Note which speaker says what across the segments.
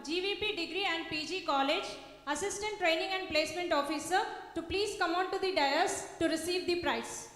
Speaker 1: GVP Degree and PG College, Assistant Training and Placement Officer, to please come on to the dais to receive the prize.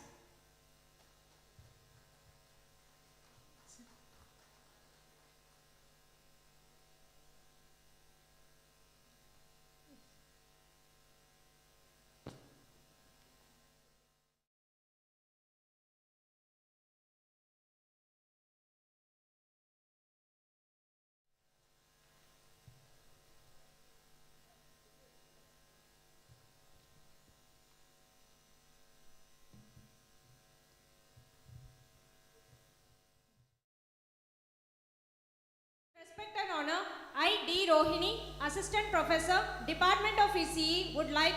Speaker 1: Respect and honor, I, D. Rohini, Assistant Professor, Department of ECE, would like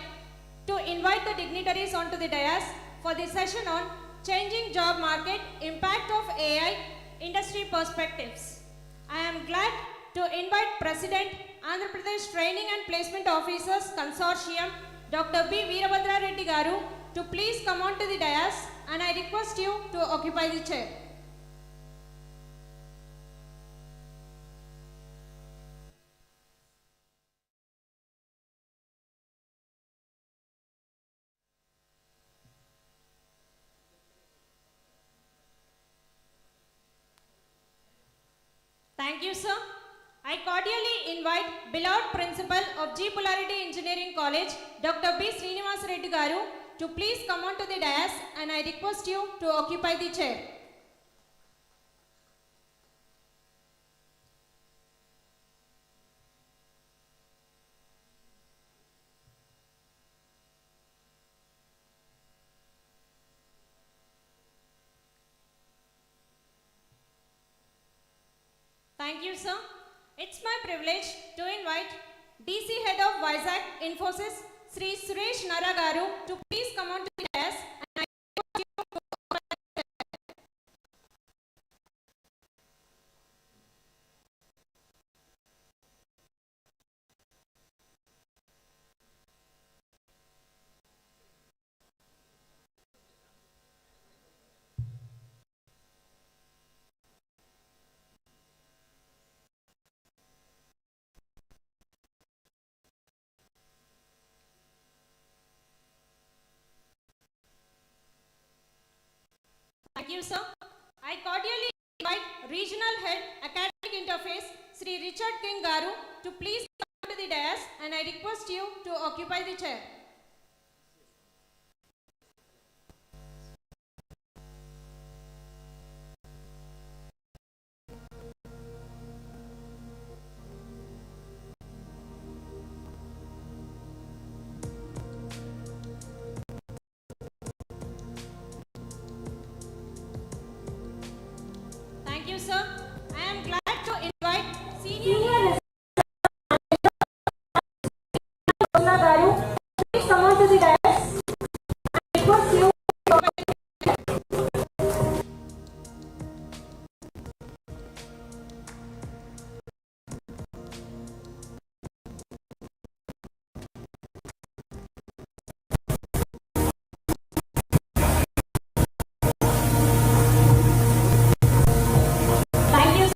Speaker 1: to invite the dignitaries onto the dais for the session on Changing Job Market, Impact of AI, Industry Perspectives. I am glad to invite President, Andhra Pradesh Training and Placement Officers Consortium, Dr. B. Veerabhadra Reddy Garu, to please come onto the dais, and I request you to occupy the chair. Thank you, sir. I cordially invite beloved Principal of G Polarity Engineering College, Dr. B. Srinivas Reddy Garu, to please come on to the dais, and I request you to occupy the chair. Thank you, sir. It's my privilege to invite DC Head of Vizag Infosys, Sri Suresh Naragaru, to please come on to the dais, and I request you to occupy the chair. Thank you, sir. I cordially invite Regional Head Academic Interface, Sri Richard King Garu, to please come to the dais, and I request you to occupy the chair. Thank you, sir. I am glad to invite Senior Garu, please come on to the dais. I request you to occupy the chair. Thank you,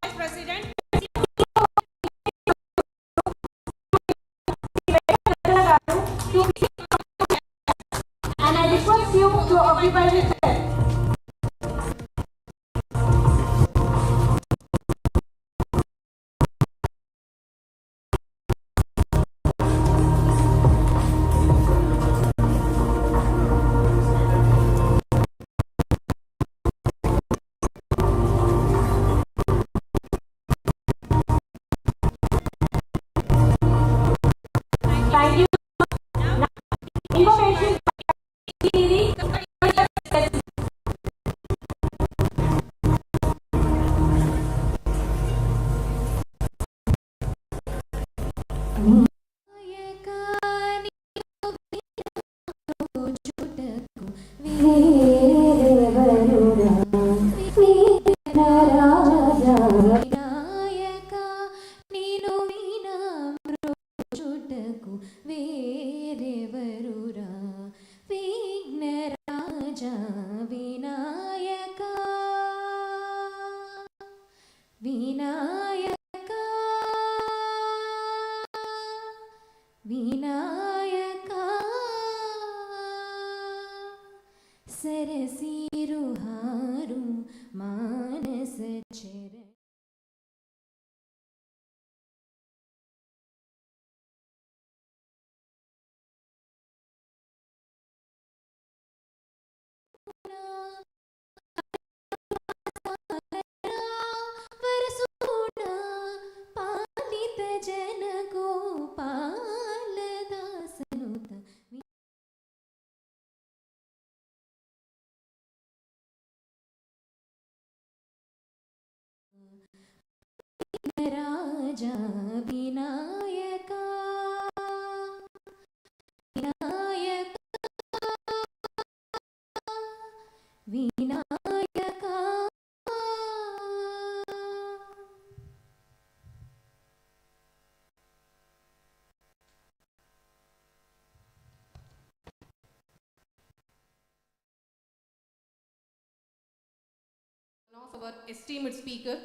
Speaker 1: Vice President.
Speaker 2: And I request you to occupy the chair. Thank you. Now, information.
Speaker 3: सरसीरुहारु मानस चरण वरसुना पालित जन गोपाल दासनुत राजा Vinayaka Vinayaka
Speaker 4: Of our esteemed speaker,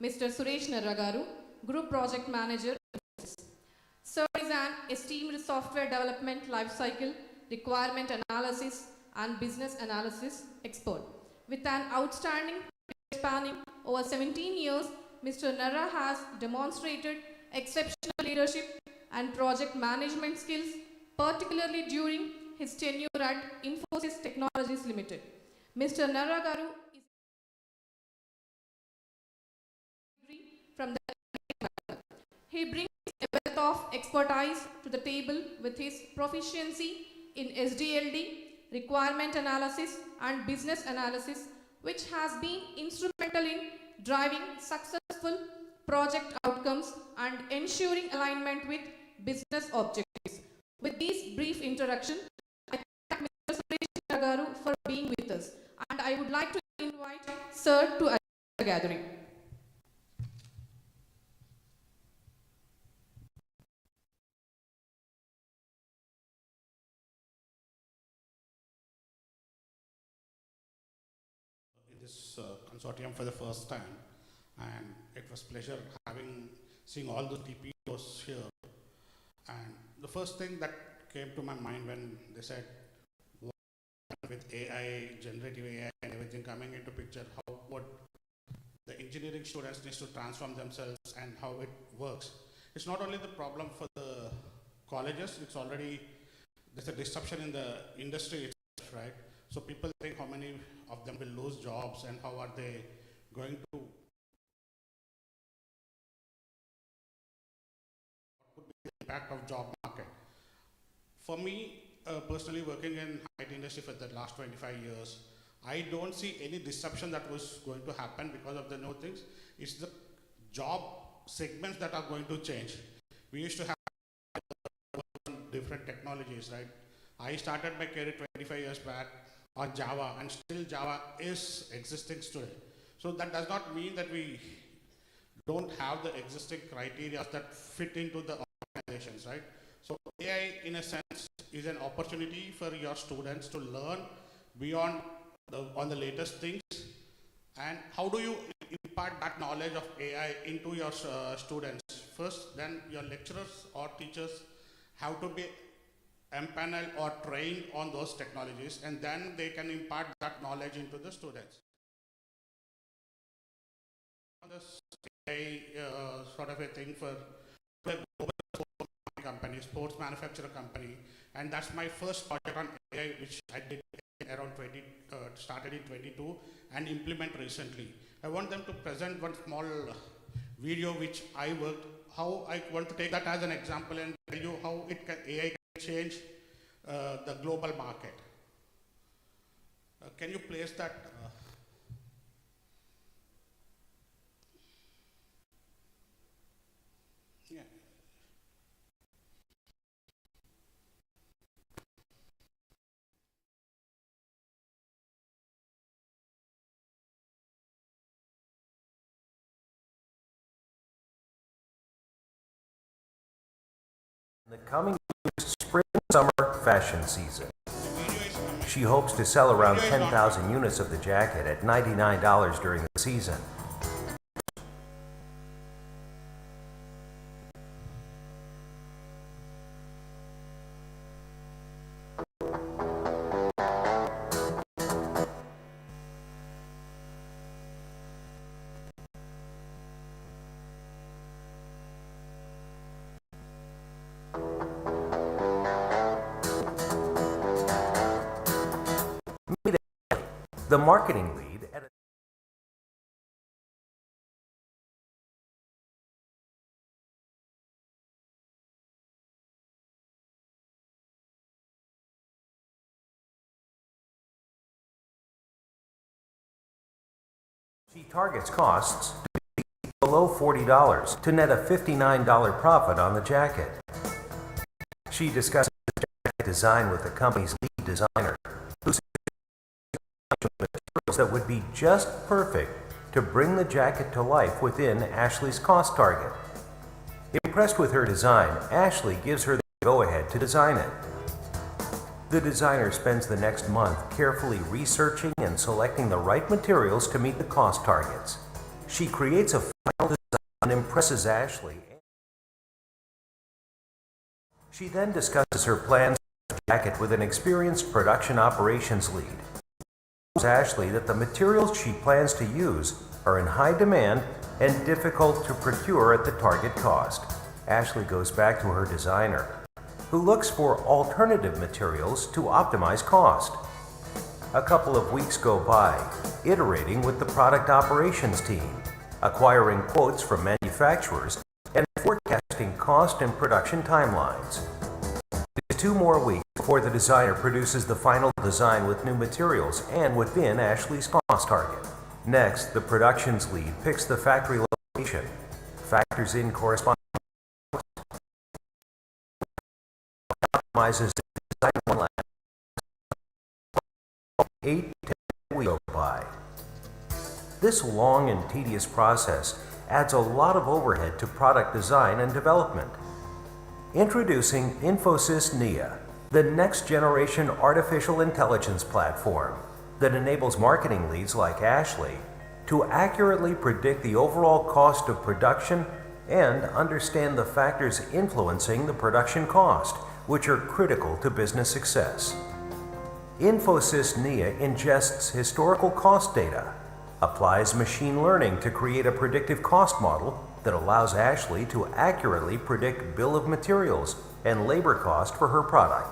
Speaker 4: Mr. Suresh Naragaru, Group Project Manager. Sir is an esteemed software development lifecycle, requirement analysis, and business analysis expert. With an outstanding spanning over 17 years, Mr. Nara has demonstrated exceptional leadership and project management skills, particularly during his tenure at Infosys Technologies Limited. Mr. Naragaru from the he brings a wealth of expertise to the table with his proficiency in SDLD, requirement analysis and business analysis, which has been instrumental in driving successful project outcomes and ensuring alignment with business objectives. With this brief introduction, I thank Mr. Suresh Nagaru for being with us, and I would like to invite Sir to the gathering.
Speaker 5: This consortium for the first time, and it was pleasure seeing all the Tpos here. And the first thing that came to my mind when they said with AI, generative AI and everything coming into picture, how what the engineering students need to transform themselves and how it works. It's not only the problem for the colleges, it's already, there's a disruption in the industry itself, right? So people think how many of them will lose jobs and how are they going to, what would be the impact of job market. For me, personally working in IT industry for the last 25 years, I don't see any disruption that was going to happen because of the new things. It's the job segments that are going to change. We used to have different technologies, right? I started my career 25 years back on Java, and still Java is existing today. So that does not mean that we don't have the existing criteria that fit into the organizations, right? So AI, in a sense, is an opportunity for your students to learn beyond on the latest things. And how do you impart that knowledge of AI into your students? First, then your lecturers or teachers have to be empaneled or trained on those technologies, and then they can impart that knowledge into the students. This AI sort of a thing for a global company, sports manufacturer company, and that's my first project on AI, which I did around started in 22 and implement recently. I want them to present one small video which I worked, how I want to take that as an example and tell you how AI can change the global market. Can you place that? Yeah.
Speaker 6: The coming spring-summer fashion season. She hopes to sell around 10,000 units of the jacket at $99 during the season. The marketing lead at She targets costs to be below $40 to net a $59 profit on the jacket. She discusses jacket design with the company's lead designer, who materials that would be just perfect to bring the jacket to life within Ashley's cost target. Impressed with her design, Ashley gives her the go-ahead to design it. The designer spends the next month carefully researching and selecting the right materials to meet the cost targets. She creates a final design and impresses Ashley. She then discusses her plans for the jacket with an experienced production operations lead. She tells Ashley that the materials she plans to use are in high demand and difficult to procure at the target cost. Ashley goes back to her designer, who looks for alternative materials to optimize cost. A couple of weeks go by, iterating with the product operations team, acquiring quotes from manufacturers, and forecasting cost and production timelines. It's 2 more weeks before the designer produces the final design with new materials and within Ashley's cost target. Next, the productions lead picks the factory location, factors in corresponding, optimizes the design one last 8 to 10 weeks go by. This long and tedious process adds a lot of overhead to product design and development. Introducing Infosys Nia, the next generation artificial intelligence platform that enables marketing leads like Ashley to accurately predict the overall cost of production and understand the factors influencing the production cost, which are critical to business success. Infosys Nia ingests historical cost data, applies machine learning to create a predictive cost model that allows Ashley to accurately predict bill of materials and labor cost for her product.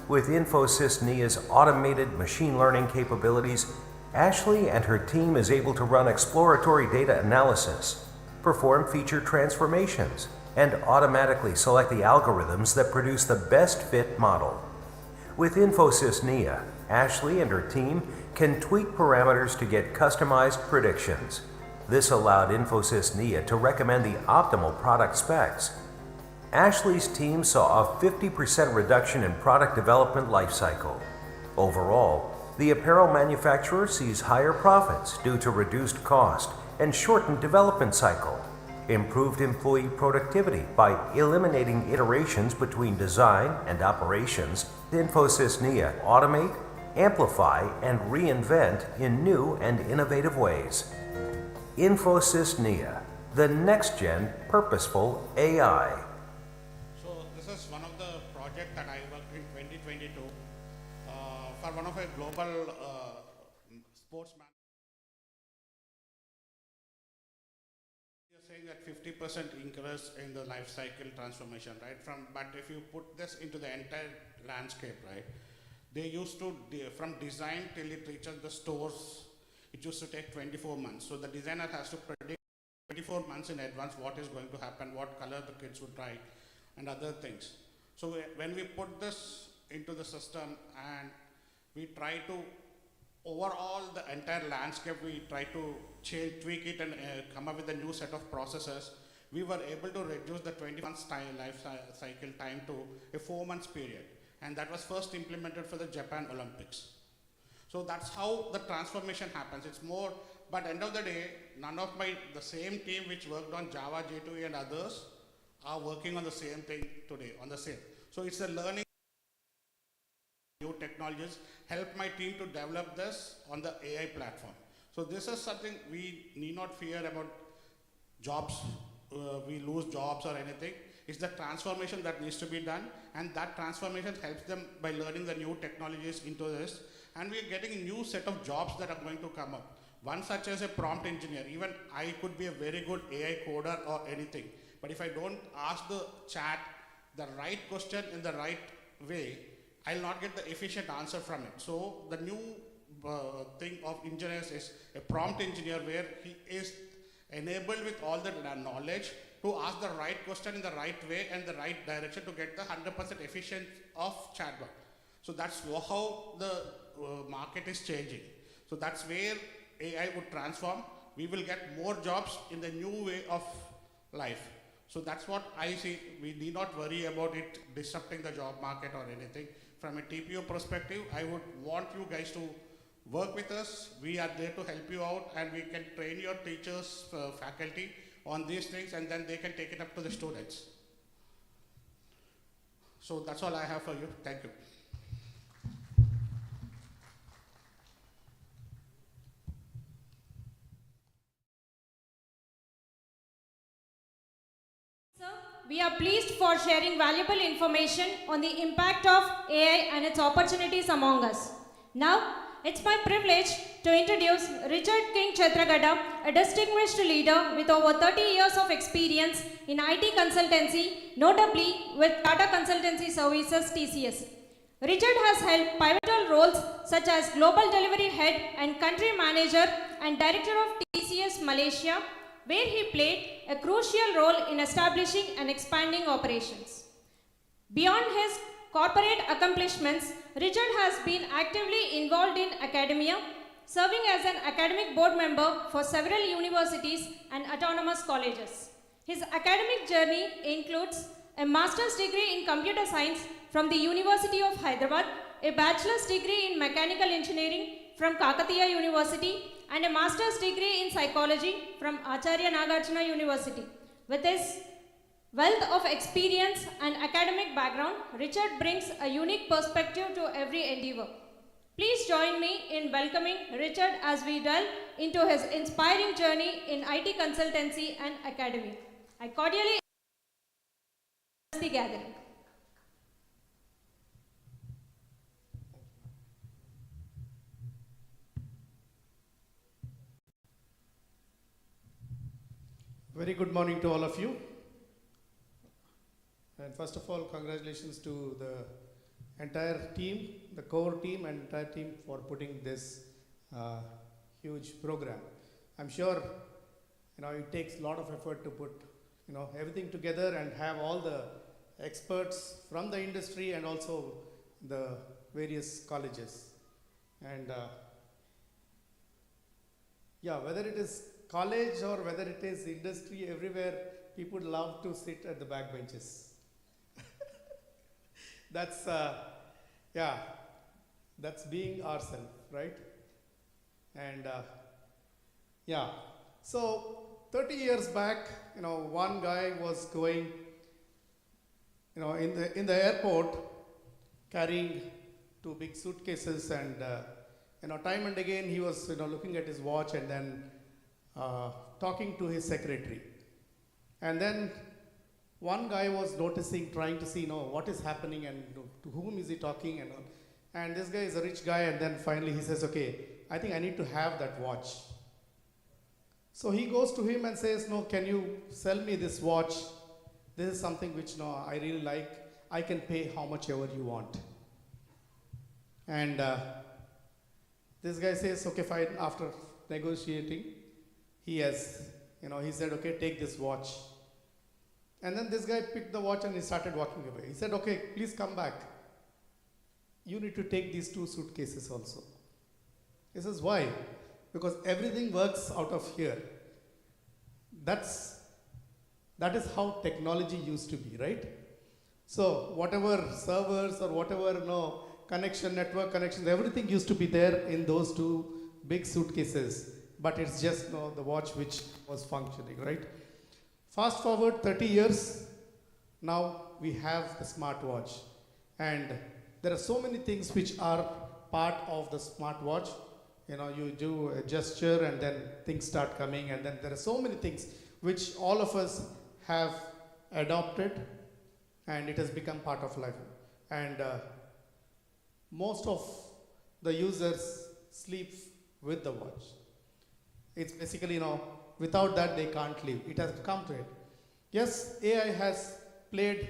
Speaker 6: With Infosys Nia's automated machine learning capabilities, Ashley and her team is able to run exploratory data analysis, perform feature transformations, and automatically select the algorithms that produce the best fit model. With Infosys NIA, Ashley and her team can tweak parameters to get customized predictions. This allowed Infosys NIA to recommend the optimal product specs. Ashley's team saw a 50% reduction in product development lifecycle. Overall, the apparel manufacturer sees higher profits due to reduced cost and shortened development cycle, improved employee productivity by eliminating iterations between design and operations. Infosys NIA automate, amplify, and reinvent in new and innovative ways. Infosys NIA, the next-gen purposeful AI.
Speaker 5: So this is one of the projects that I worked in 2022 for one of a global sportsman. You're saying that 50% increase in the life cycle transformation, right? But if you put this into the entire landscape, right? They used to, from design till it reaches the stores, it used to take 24 months. So the designer has to predict 24 months in advance what is going to happen, what color the kids would try, and other things. So when we put this into the system and we try to, overall the entire landscape, we try to tweak it and come up with a new set of processes, we were able to reduce the 20 months life cycle time to a 4 months period. And that was first implemented for the Japan Olympics. So that's how the transformation happens. It's more, but end of the day, the same team which worked on Java, J2E and others are working on the same thing today, on the same. So it's a learning. New technologies help my team to develop this on the AI platform. So this is something we need not fear about jobs, we lose jobs or anything. It's the transformation that needs to be done, and that transformation helps them by learning the new technologies into this. And we are getting a new set of jobs that are going to come up. One such as a prompt engineer. Even I could be a very good AI coder or anything. But if I don't ask the chat the right question in the right way, I'll not get the efficient answer from it. So the new thing of engineers is a prompt engineer, where he is enabled with all the knowledge to ask the right question in the right way and the right direction to get the 100% efficient of chatbot. So that's how the market is changing. So that's where AI would transform. We will get more jobs in the new way of life. So that's what I see. We need not worry about it disrupting the job market or anything. From a TPO perspective, I would want you guys to work with us. We are there to help you out, and we can train your teachers, faculty on these things, and then they can take it up to the students. So that's all I have for you. Thank you.
Speaker 1: We are pleased for sharing valuable information on the impact of AI and its opportunities among us. Now, it's my privilege to introduce Richard King Chetragada, a distinguished leader with over 30 years of experience in IT consultancy, notably with Tata Consultancy Services (TCS). Richard has held pivotal roles such as Global Delivery Head and Country Manager and Director of TCS Malaysia, where he played a crucial role in establishing and expanding operations. Beyond his corporate accomplishments, Richard has been actively involved in academia, serving as an academic board member for several universities and autonomous colleges. His academic journey includes a master's degree in computer science from the University of Hyderabad, a bachelor's degree in mechanical engineering from Kakatiya University, and a master's degree in psychology from Acharya Nagarjuna University. With his wealth of experience and academic background, Richard brings a unique perspective to every endeavor. Please join me in welcoming Richard as we delve into his inspiring journey in IT consultancy and academia. I cordially invite the gathering.
Speaker 7: Very good morning to all of you. And first of all, congratulations to the entire team, the core team and entire team for putting this huge program. I'm sure it takes a lot of effort to put everything together and have all the experts from the industry and also the various colleges. And yeah, whether it is college or whether it is industry, everywhere people love to sit at the back benches. That's, yeah, that's being ourselves, right? And yeah, so 30 years back, one guy was going, in the airport, carrying two big suitcases, and time and again he was looking at his watch and then talking to his secretary. And then one guy was noticing, trying to see what is happening and to whom is he talking and all. And this guy is a rich guy, and then finally he says, okay, I think I need to have that watch. So he goes to him and says, no, can you sell me this watch? This is something which I really like. I can pay how much ever you want. And this guy says, okay, fine. After negotiating, he said, okay, take this watch. And then this guy picked the watch and he started walking away. He said, okay, please come back. You need to take these two suitcases also. He says, why? Because everything works out of here. That is how technology used to be, right? So whatever servers or whatever network connections, everything used to be there in those two big suitcases. But it's just the watch which was functioning, right? Fast forward 30 years, now we have the smartwatch. And there are so many things which are part of the smartwatch. You do a gesture and then things start coming, and then there are so many things which all of us have adopted, and it has become part of life. And most of the users sleep with the watch. It's basically, without that they can't live. It has come to it. Yes, AI has played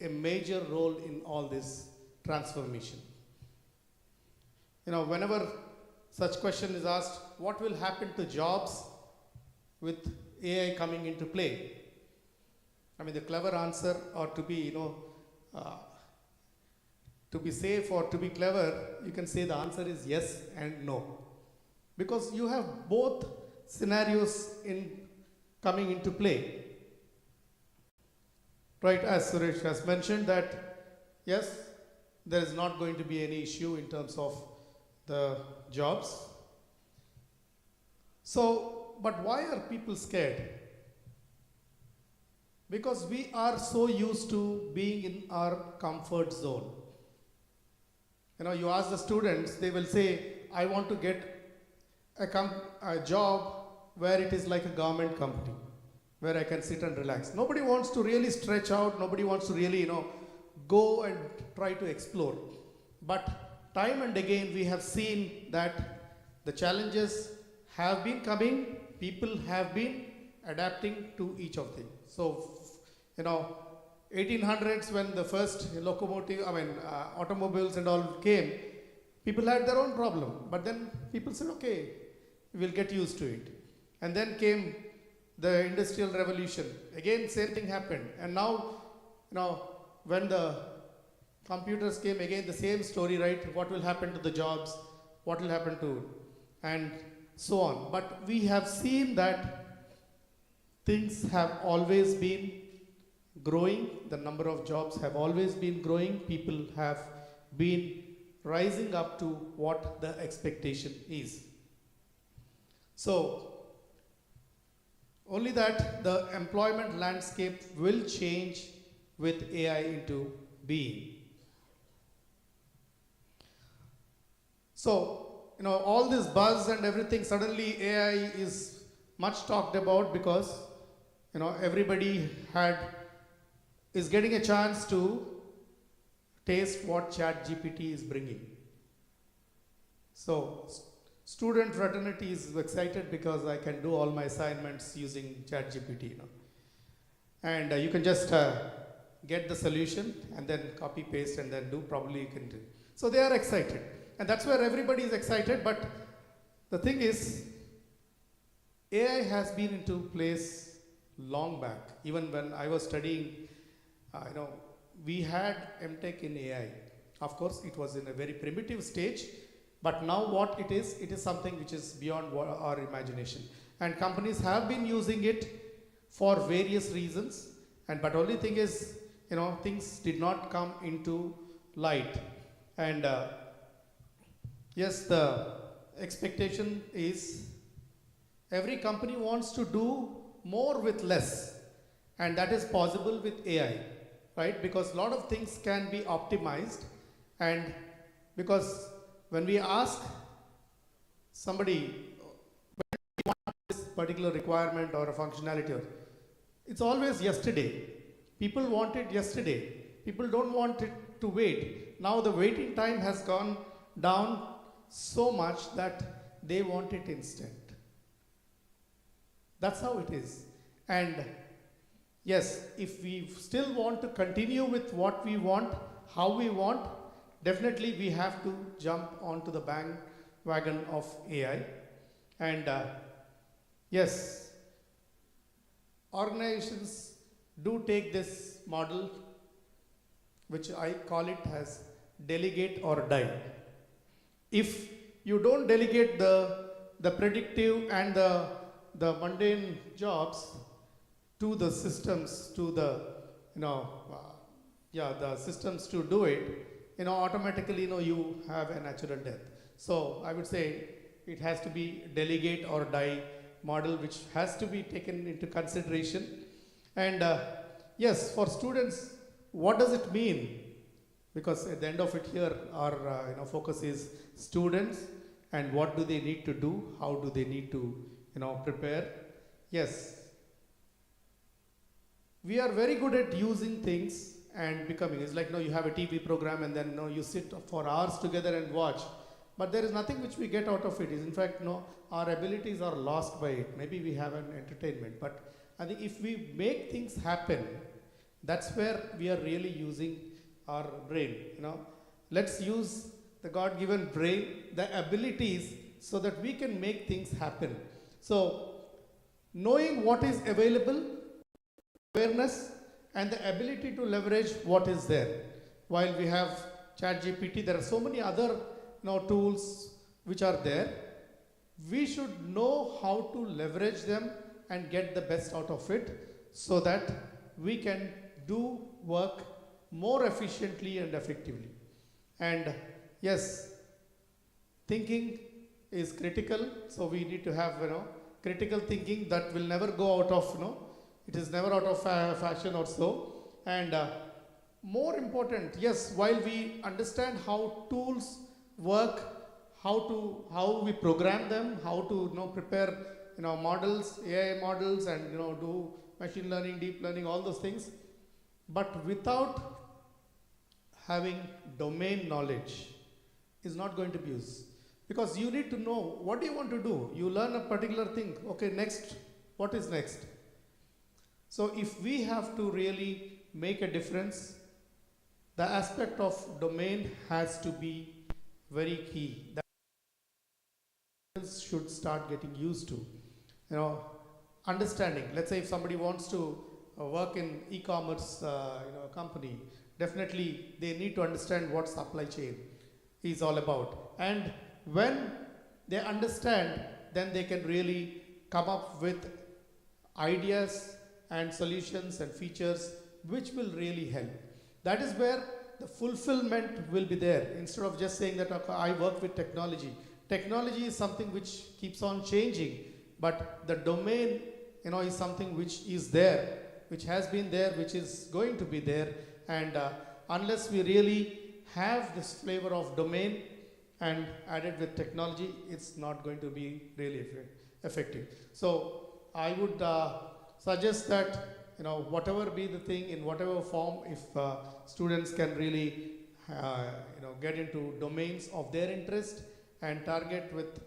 Speaker 7: a major role in all this transformation. Whenever such question is asked, what will happen to jobs with AI coming into play? The clever answer, or to be, to be safe or to be clever, you can say the answer is yes and no. Because you have both scenarios coming into play. Right, as Suresh has mentioned that, yes, there is not going to be any issue in terms of the jobs. So, but why are people scared? Because we are so used to being in our comfort zone. You ask the students, they will say, I want to get a job where it is like a government company, where I can sit and relax. Nobody wants to really stretch out. Nobody wants to really, go and try to explore. But time and again, we have seen that the challenges have been coming. People have been adapting to each of them. So, 1800s when the first automobiles and all came, people had their own problem. But then people said, okay, we'll get used to it. And then came the Industrial Revolution. Again, same thing happened. And now, when the computers came, again the same story, right? What will happen to the jobs? What will happen to, and so on. But we have seen that things have always been growing. The number of jobs have always been growing. People have been rising up to what the expectation is. So, only that the employment landscape will change with AI into being. So, all this buzz and everything, suddenly AI is much talked about because, everybody is getting a chance to taste what ChatGPT is bringing. So, student fraternity is excited because I can do all my assignments using ChatGPT. And you can just get the solution and then copy paste and then do, probably you can do. So they are excited. And that's where everybody is excited. But the thing is, AI has been into place long back. Even when I was studying, we had MTech in AI. Of course, it was in a very primitive stage, but now what it is something which is beyond our imagination. And companies have been using it for various reasons, and but only thing is, things did not come into light. And yes, the expectation is every company wants to do more with less, and that is possible with AI, right? Because a lot of things can be optimized, and because when we ask somebody this particular requirement or a functionality, it's always yesterday. People want it yesterday. People don't want it to wait. Now the waiting time has gone down so much that they want it instant. That's how it is. And yes, if we still want to continue with what we want, how we want, definitely we have to jump onto the bandwagon of AI. And yes, organizations do take this model, which I call it as delegate or die. If you don't delegate the predictive and the mundane jobs to the systems, to the the systems to do it, automatically you have a natural death. So I would say it has to be delegate or die model, which has to be taken into consideration. And yes, for students, what does it mean? Because at the end of it here, our focus is students and what do they need to do, how do they need to prepare. Yes, we are very good at using things and becoming. It's like you have a TV program and then you sit for hours together and watch, but there is nothing which we get out of it. In fact, our abilities are lost by it. Maybe we have an entertainment, but I think if we make things happen, that's where we are really using our brain. Let's use the God-given brain, the abilities, so that we can make things happen. So knowing what is available, awareness, and the ability to leverage what is there. While we have ChatGPT, there are so many other tools which are there. We should know how to leverage them and get the best out of it, so that we can do work more efficiently and effectively. And yes, thinking is critical, so we need to have critical thinking that will never go out of it is never out of fashion or so. And more important, yes, while we understand how tools work, how we program them, how to prepare models, AI models, and do machine learning, deep learning, all those things, but without having domain knowledge is not going to be used. Because you need to know what do you want to do. You learn a particular thing. Okay, next, what is next? So if we have to really make a difference, the aspect of domain has to be very key. That should start getting used to. Understanding. Let's say if somebody wants to work in e-commerce company, definitely they need to understand what supply chain is all about. And when they understand, then they can really come up with ideas and solutions and features which will really help. That is where the fulfillment will be there. Instead of just saying that, okay, I work with technology. Technology is something which keeps on changing, but the domain is something which is there, which has been there, which is going to be there. And unless we really have this flavor of domain and added with technology, it's not going to be really effective. So I would suggest that whatever be the thing, in whatever form, if students can really get into domains of their interest and target with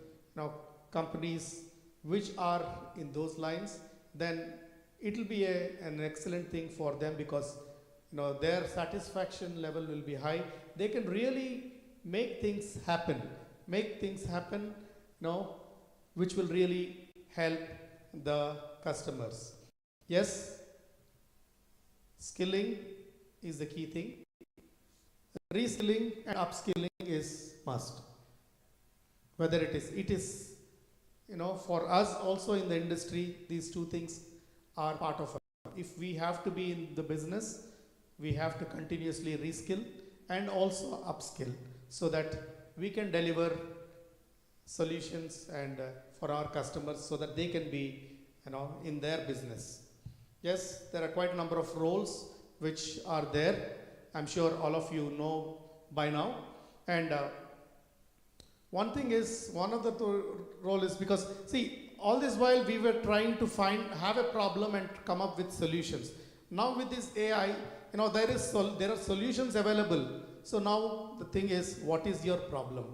Speaker 7: companies which are in those lines, then it will be an excellent thing for them, because their satisfaction level will be high. They can really make things happen, which will really help the customers. Yes, skilling is the key thing. reskilling and upskilling is must. Whether it is, for us also in the industry, these two things are part of it. If we have to be in the business, we have to continuously reskill and also upskill so that we can deliver solutions and for our customers so that they can be, in their business. Yes, there are quite a number of roles which are there. I'm sure all of you know by now. And one thing is, one of the role is because, see, all this while we were trying to have a problem and come up with solutions. Now with this AI, there are solutions available. So now the thing is, what is your problem?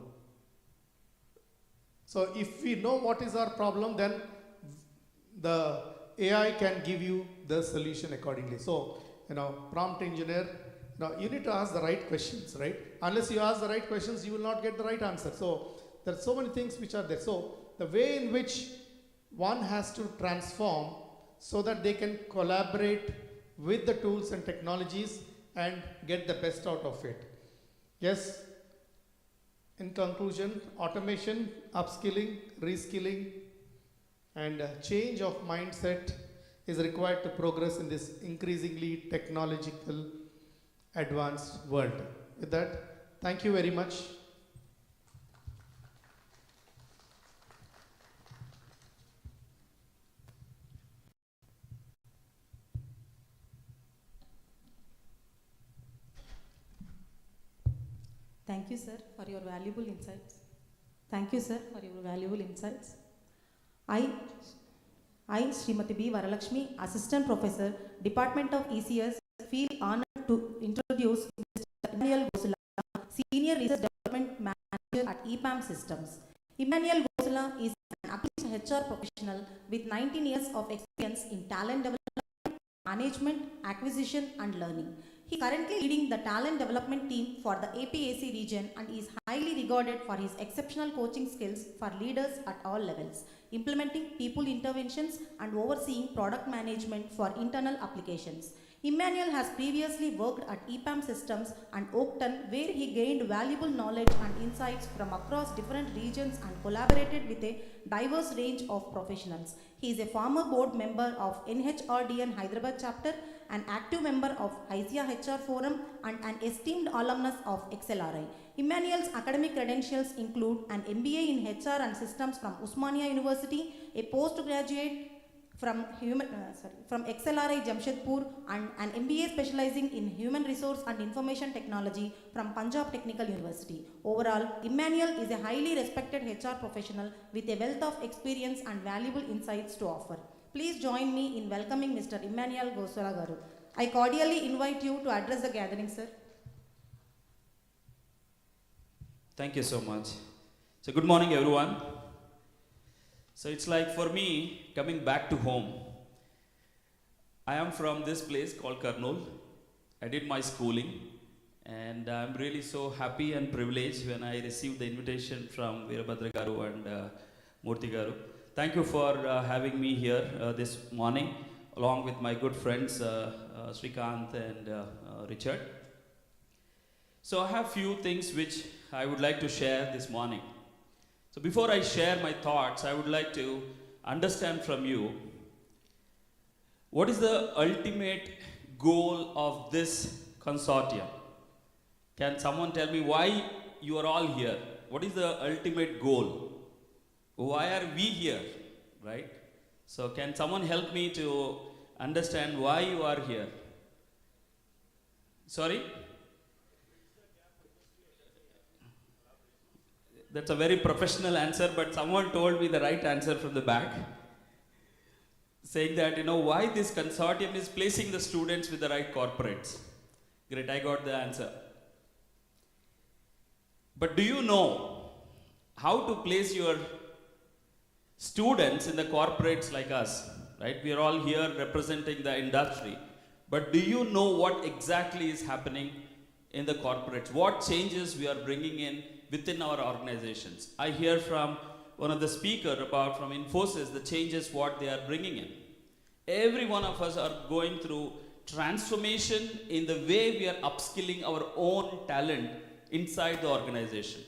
Speaker 7: So if we know what is our problem, then the AI can give you the solution accordingly. So, prompt engineer, you need to ask the right questions, right? Unless you ask the right questions, you will not get the right answer. So there are so many things which are there. So the way in which one has to transform so that they can collaborate with the tools and technologies and get the best out of it. Yes, in conclusion, automation, upskilling, reskilling, and change of mindset is required to progress in this increasingly technological advanced world. With that, thank you very much.
Speaker 8: Thank you, sir, for your valuable insights. Thank you, sir, for your valuable insights. I, Srimati B. Varalakshmi, Assistant Professor, Department of ECS, feel honored to introduce Mr. Emmanuel Gosula, Senior Research Development Manager at EPAM Systems. Emmanuel Gosula is an accomplished HR professional with 19 years of experience in talent development, management, acquisition, and learning. He is currently leading the talent development team for the APAC region and is highly regarded for his exceptional coaching skills for leaders at all levels, implementing people interventions and overseeing product management for internal applications. Emmanuel has previously worked at EPAM Systems and Oakton, where he gained valuable knowledge and insights from across different regions and collaborated with a diverse range of professionals. He is a former board member of NHRDN Hyderabad chapter, an active member of ICIA HR Forum, and an esteemed alumnus of XLRI. Emmanuel's academic credentials include an MBA in HR and Systems from Osmania University, a postgraduate from XLRI Jamshedpur, and an MBA specializing in Human Resource and Information Technology from Punjab Technical University. Overall, Emmanuel is a highly respected HR professional with a wealth of experience and valuable insights to offer. Please join me in welcoming Mr. Emmanuel Gosula Garu. I cordially invite you to address the gathering, sir.
Speaker 9: Thank you so much. So good morning, everyone. So it's like for me, coming back to home. I am from this place called Kurnool. I did my schooling, and I'm really so happy and privileged when I received the invitation from Veerabhadra Garu and Murthy Garu. Thank you for having me here this morning, along with my good friends Srikanth and Richard. So I have few things which I would like to share this morning. So before I share my thoughts, I would like to understand from you, what is the ultimate goal of this consortium? Can someone tell me why you are all here? What is the ultimate goal? Why are we here, right? So can someone help me to understand why you are here? Sorry? That's a very professional answer, but someone told me the right answer from the back, saying that, why this consortium is placing the students with the right corporates. Great, I got the answer. But do you know how to place your students in the corporates like us, right? We are all here representing the industry. But do you know what exactly is happening in the corporates? What changes we are bringing in within our organizations? I hear from one of the speakers about from Infosys, the changes what they are bringing in. Every one of us are going through transformation in the way we are upskilling our own talent inside the organization.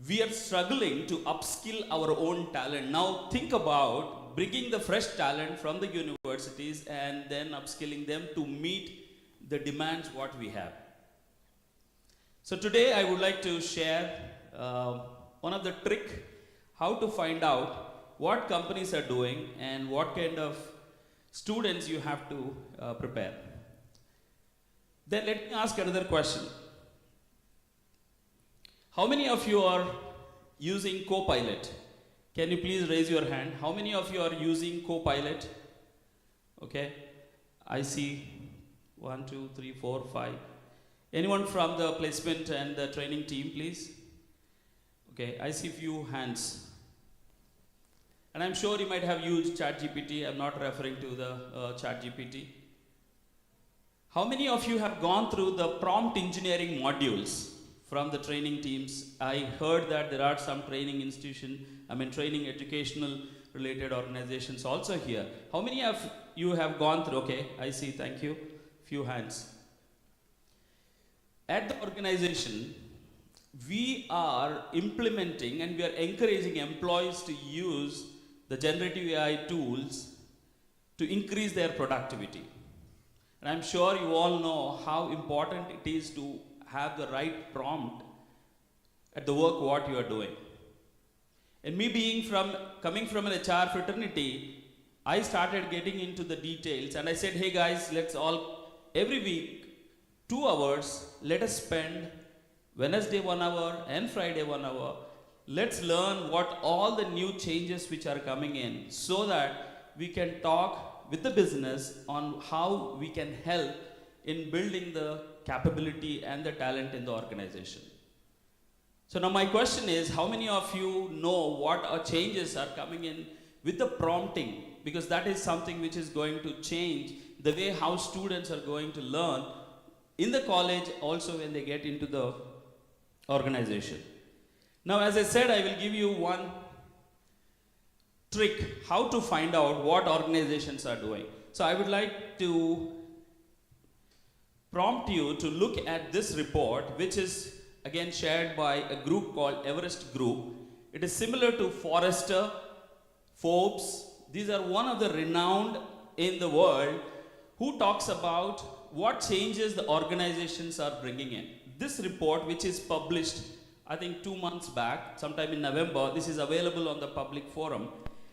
Speaker 9: We are struggling to upskill our own talent. Now think about bringing the fresh talent from the universities and then upskilling them to meet the demands what we have. So today I would like to share one of the trick how to find out what companies are doing and what kind of students you have to prepare. Then let me ask another question. How many of you are using Copilot? Can you please raise your hand? How many of you are using Copilot? Okay, I see 1, 2, 3, 4, 5. Anyone from the placement and the training team, please? Okay, I see few hands. And I'm sure you might have used ChatGPT. I'm not referring to the ChatGPT. How many of you have gone through the prompt engineering modules from the training teams? I heard that there are some training training educational related organizations also here. How many of you have gone through? Okay, I see, thank you. Few hands. At the organization, we are implementing and we are encouraging employees to use the generative AI tools to increase their productivity. And I'm sure you all know how important it is to have the right prompt at the work what you are doing. And me coming from an HR fraternity, I started getting into the details and I said, hey guys, let's all, every week, 2 hours, let us spend Wednesday 1 hour and Friday 1 hour. Let's learn what all the new changes which are coming in so that we can talk with the business on how we can help in building the capability and the talent in the organization. So now my question is, how many of you know what changes are coming in with the prompting? Because that is something which is going to change the way how students are going to learn in the college, also when they get into the organization. Now, as I said, I will give you one trick how to find out what organizations are doing. So I would like to prompt you to look at this report, which is again shared by a group called Everest Group. It is similar to Forrester, Forbes. These are one of the renowned in the world who talks about what changes the organizations are bringing in. This report, which is published, I think 2 months back, sometime in November, this is available on the public forum.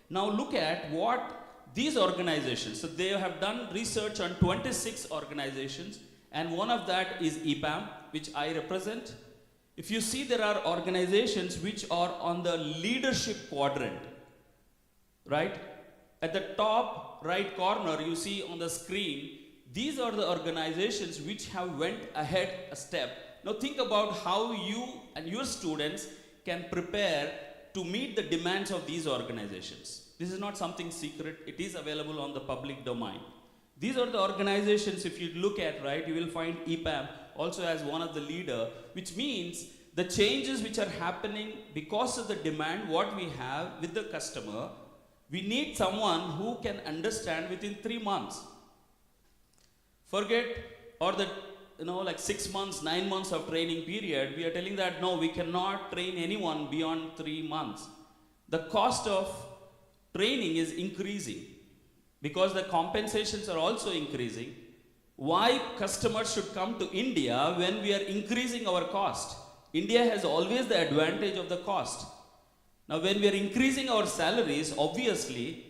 Speaker 9: Now look at what these organizations, so they have done research on 26 organizations, and one of that is EPAM, which I represent. If you see, there are organizations which are on the leadership quadrant, right? At the top right corner, you see on the screen, these are the organizations which have went ahead a step. Now think about how you and your students can prepare to meet the demands of these organizations. This is not something secret, it is available on the public domain. These are the organizations, if you look at, right, you will find EPAM also as one of the leader, which means the changes which are happening because of the demand, what we have with the customer, we need someone who can understand within 3 months. Forget, or the, like 6 months, 9 months of training period, we are telling that no, we cannot train anyone beyond 3 months. The cost of training is increasing because the compensations are also increasing. Why customers should come to India when we are increasing our cost? India has always the advantage of the cost. Now when we are increasing our salaries, obviously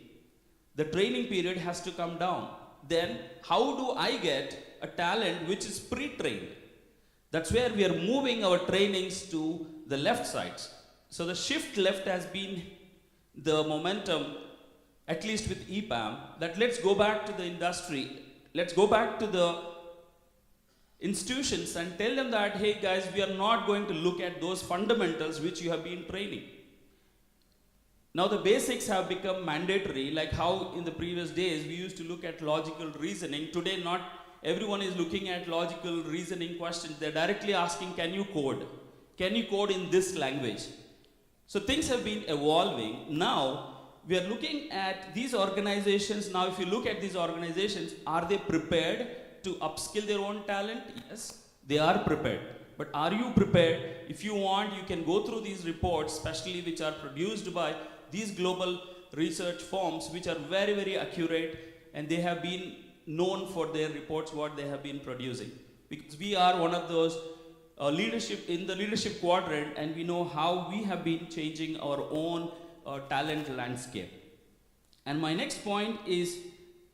Speaker 9: the training period has to come down. Then how do I get a talent which is pre-trained? That's where we are moving our trainings to the left sides. So the shift left has been the momentum, at least with EPAM, that let's go back to the industry, let's go back to the institutions and tell them that, hey guys, we are not going to look at those fundamentals which you have been training. Now the basics have become mandatory, like how in the previous days we used to look at logical reasoning. Today not everyone is looking at logical reasoning questions. They're directly asking, can you code? Can you code in this language? So things have been evolving. Now we are looking at these organizations. Now, if you look at these organizations, are they prepared to upskill their own talent? Yes, they are prepared. But are you prepared? If you want, you can go through these reports, especially which are produced by these global research firms, which are very, very accurate, and they have been known for their reports, what they have been producing. Because we are one of those leadership in the leadership quadrant, and we know how we have been changing our own talent landscape. And my next point is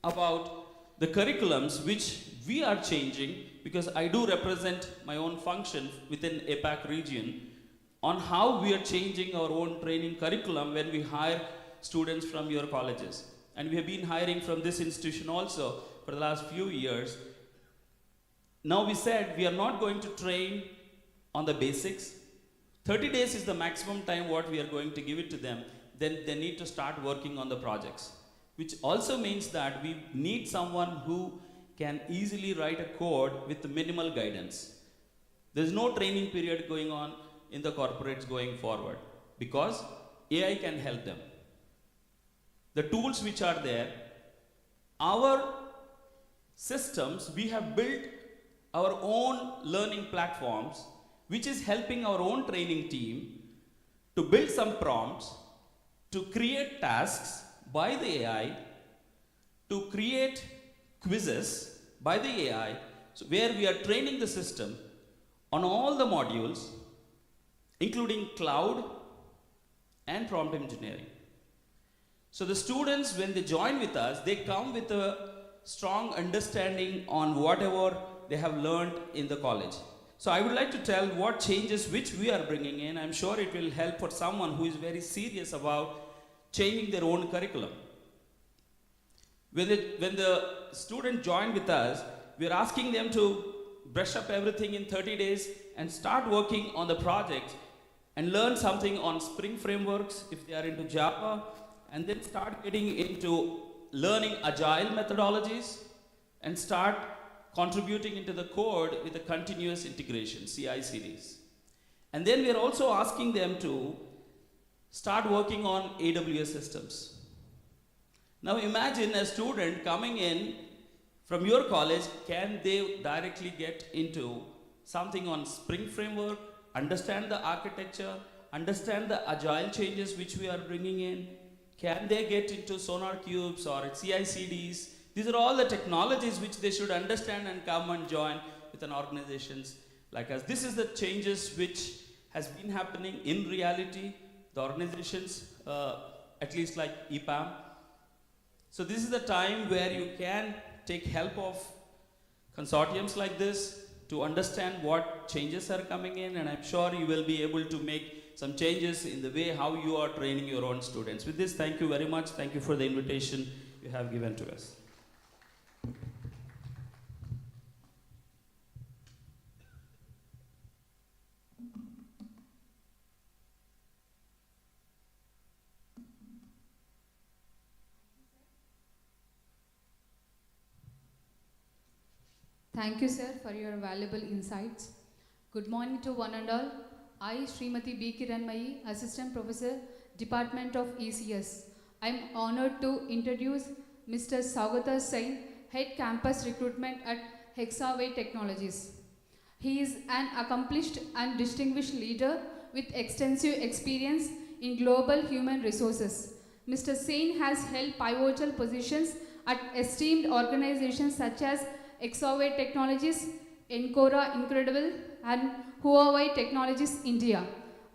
Speaker 9: about the curriculums which we are changing, because I do represent my own function within APAC region, on how we are changing our own training curriculum when we hire students from your colleges. And we have been hiring from this institution also for the last few years. Now we said we are not going to train on the basics. 30 days is the maximum time what we are going to give it to them. Then they need to start working on the projects, which also means that we need someone who can easily write a code with minimal guidance. There's no training period going on in the corporates going forward, because AI can help them. The tools which are there, our systems, we have built our own learning platforms, which is helping our own training team to build some prompts, to create tasks by the AI, to create quizzes by the AI, so where we are training the system on all the modules, including cloud and prompt engineering. So the students, when they join with us, they come with a strong understanding on whatever they have learned in the college. So I would like to tell what changes which we are bringing in. I'm sure it will help for someone who is very serious about changing their own curriculum. When the student join with us, we're asking them to brush up everything in 30 days and start working on the project and learn something on Spring frameworks if they are into Java, and then start getting into learning agile methodologies and start contributing into the code with a continuous integration, CI/CDs. And then we are also asking them to start working on AWS systems. Now imagine a student coming in from your college, can they directly get into something on Spring framework, understand the architecture, understand the agile changes which we are bringing in? Can they get into Sonar Cubes or CI/CDs? These are all the technologies which they should understand and come and join with an organizations like us. This is the changes which has been happening in reality, the organizations, at least like EPAM. So this is the time where you can take help of consortiums like this to understand what changes are coming in, and I'm sure you will be able to make some changes in the way how you are training your own students. With this, thank you very much. Thank you for the invitation you have given to us.
Speaker 10: Thank you, sir, for your valuable insights. Good morning to one and all. I, Srimati B. Kiranmayi, Assistant Professor, Department of ECS. I am honored to introduce Mr. Saugata Sain, Head Campus Recruitment at Hexaway Technologies. He is an accomplished and distinguished leader with extensive experience in global human resources. Mr. Sain has held pivotal positions at esteemed organizations such as Hexaway Technologies, Encora Incredible, and Huawei Technologies India.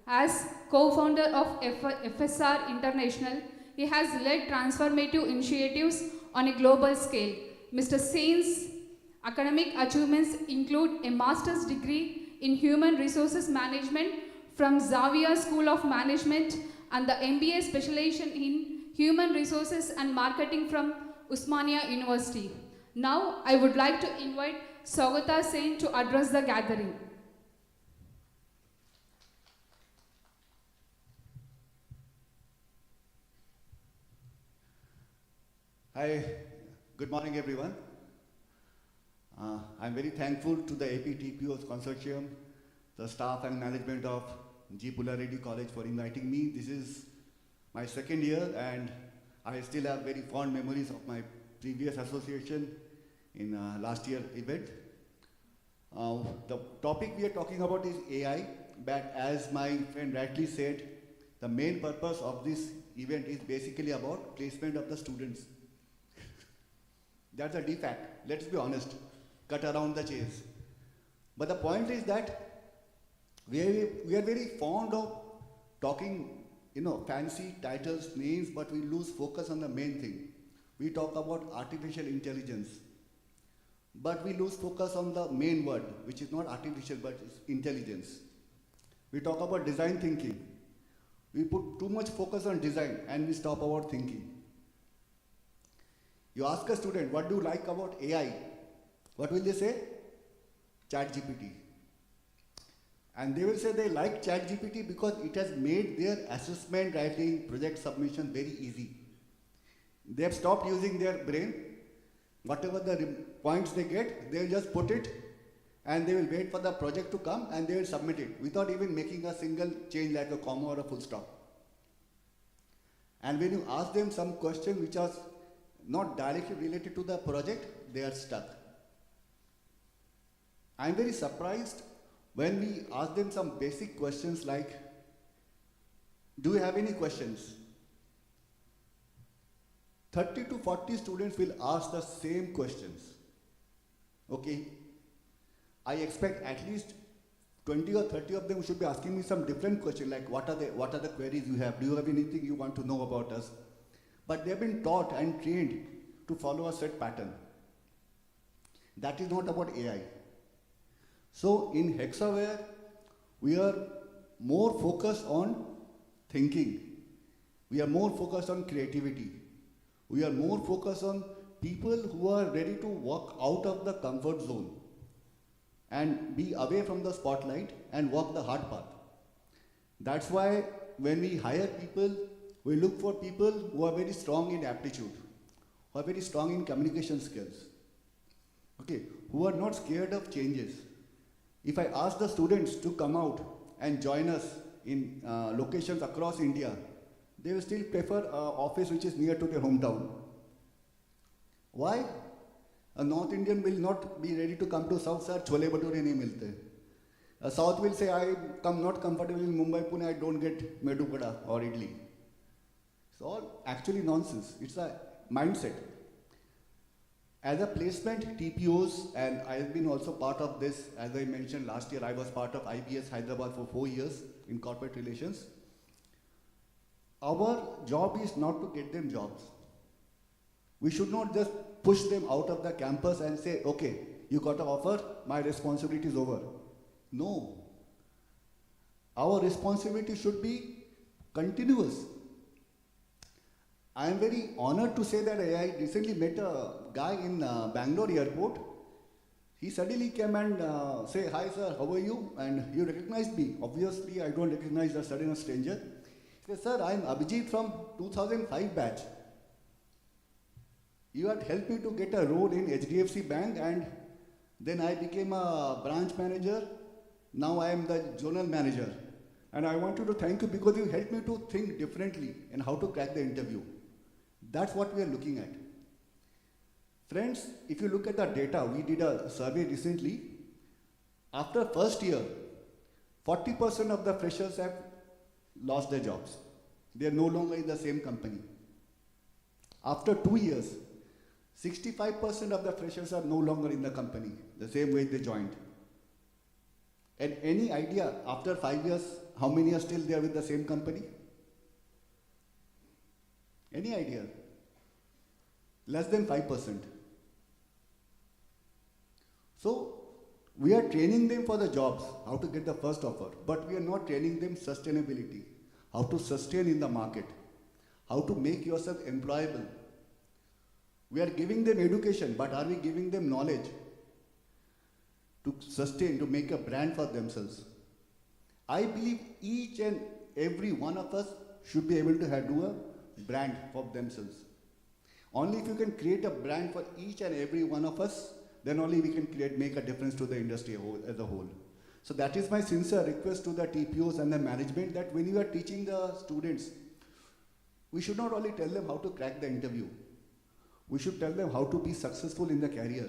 Speaker 10: As co-founder of FSR International, he has led transformative initiatives on a global scale. Mr. Sain's academic achievements include a master's degree in human resources management from Xavier School of Management and the MBA specialization in human resources and marketing from Usmania University. Now, I would like to invite Saugata Sain to address the gathering.
Speaker 11: Hi, good morning everyone. I'm very thankful to the AP Tpos Consortium, the staff and management of G. Pullareddy College for inviting me. This is my second year, and I still have very fond memories of my previous association in last year event. The topic we are talking about is AI, but as my friend rightly said, the main purpose of this event is basically about placement of the students. That's a defact, let's be honest, cut around the chase. But the point is that we are very fond of talking, fancy titles, names, but we lose focus on the main thing. We talk about artificial intelligence, but we lose focus on the main word, which is not artificial, but it's intelligence. We talk about design thinking. We put too much focus on design and we stop about thinking. You ask a student, what do you like about AI? What will they say? ChatGPT. And they will say they like ChatGPT because it has made their assessment, writing, project submission very easy. They have stopped using their brain. Whatever the points they get, they will just put it and they will wait for the project to come and they will submit it without even making a single change like a comma or a full stop. And when you ask them some question which was not directly related to the project, they are stuck. I am very surprised when we ask them some basic questions like, do you have any questions? 30 to 40 students will ask the same questions. Okay, I expect at least 20 or 30 of them should be asking me some different questions like what are the queries you have? Do you have anything you want to know about us? But they have been taught and trained to follow a set pattern. That is not about AI. So in Hexaware, we are more focused on thinking. We are more focused on creativity. We are more focused on people who are ready to walk out of the comfort zone and be away from the spotlight and walk the hard path. That's why when we hire people, we look for people who are very strong in aptitude, who are very strong in communication skills, okay, who are not scared of changes. If I ask the students to come out and join us in locations across India, they will still prefer an office which is near to their hometown. Why? A North Indian will not be ready to come to South, sir, chole bhature nahi milte. A South will say, I am not comfortable in Mumbai, Pune, I don't get medu vada or idli. It's all actually nonsense. It's a mindset. As a placement Tpos, and I have been also part of this, as I mentioned last year, I was part of IBS Hyderabad for 4 years in corporate relations. Our job is not to get them jobs. We should not just push them out of the campus and say, okay, you got an offer, my responsibility is over. No. Our responsibility should be continuous. I am very honored to say that I recently met a guy in Bangalore airport. He suddenly came and say, hi sir, how are you? And he recognized me. Obviously, I don't recognize a sudden stranger. He said, sir, I am Abhijit from 2005 batch. You had helped me to get a role in HDFC Bank and then I became a branch manager. Now I am the zonal manager. And I want you to thank you because you helped me to think differently and how to crack the interview. That's what we are looking at. Friends, if you look at the data, we did a survey recently. After first year, 40% of the freshers have lost their jobs. They are no longer in the same company. After 2 years, 65% of the freshers are no longer in the company, the same way they joined. And any idea, after 5 years, how many are still there with the same company? Any idea? Less than 5%. So, we are training them for the jobs, how to get the first offer, but we are not training them sustainability, how to sustain in the market, how to make yourself employable. We are giving them education, but are we giving them knowledge to sustain, to make a brand for themselves? I believe each and every one of us should be able to do a brand for themselves. Only if you can create a brand for each and every one of us, then only we can make a difference to the industry as a whole. So that is my sincere request to the TPOs and the management that when you are teaching the students, we should not only tell them how to crack the interview, we should tell them how to be successful in the career.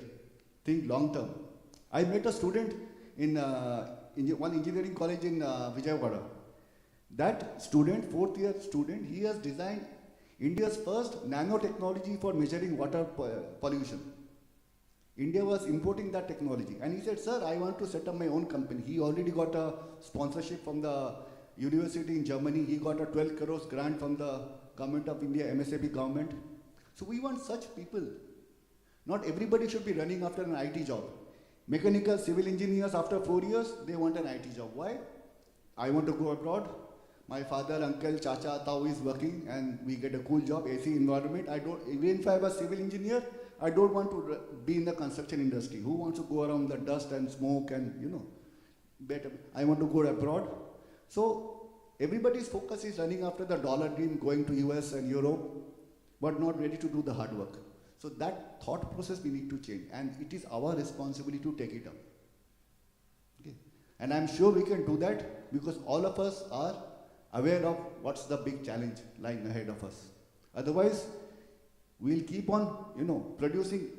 Speaker 11: Think long term. I met a student in one engineering college in Vijayawada. That student, fourth year student, he has designed India's first nanotechnology for measuring water pollution. India was importing that technology. And he said, sir, I want to set up my own company. He already got a sponsorship from the university in Germany. He got a 12 crores grant from the government of India, MSAP government. So we want such people. Not everybody should be running after an IT job. Mechanical, civil engineers, after 4 years, they want an IT job. Why? I want to go abroad. My father, uncle, chacha, tau is working and we get a cool job, AC environment. Even if I was a civil engineer, I don't want to be in the construction industry. Who wants to go around the dust and smoke and, better. I want to go abroad. So everybody's focus is running after the dollar dream, going to US and Europe, but not ready to do the hard work. So that thought process we need to change, and it is our responsibility to take it up. Okay. And I'm sure we can do that because all of us are aware of what's the big challenge lying ahead of us. Otherwise, we'll keep on, producing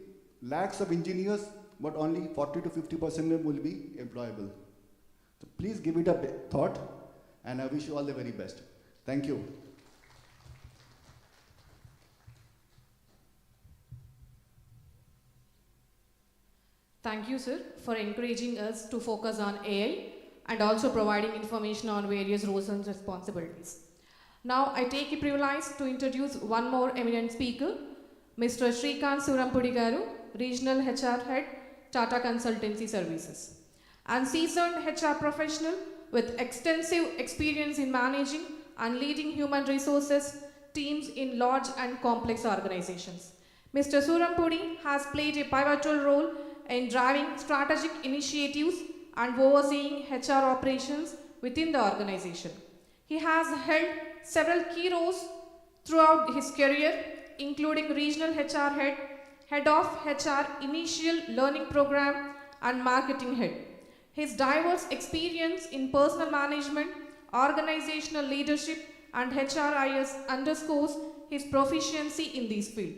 Speaker 11: lakhs of engineers, but only 40 to 50% of them will be employable. So please give it a thought, and I wish you all the very best. Thank you.
Speaker 4: Thank you, sir, for encouraging us to focus on AI and also providing information on various roles and responsibilities. Now, I take a privilege to introduce one more eminent speaker, Mr. Shrikant Surampudi Garu, Regional HR Head, Tata Consultancy Services, and seasoned HR professional with extensive experience in managing and leading human resources teams in large and complex organizations. Mr. Surampudi has played a pivotal role in driving strategic initiatives and overseeing HR operations within the organization. He has held several key roles throughout his career, including Regional HR Head, Head of HR Initial Learning Program, and Marketing Head. His diverse experience in personal management, organizational leadership, and HRIS underscores his proficiency in this field.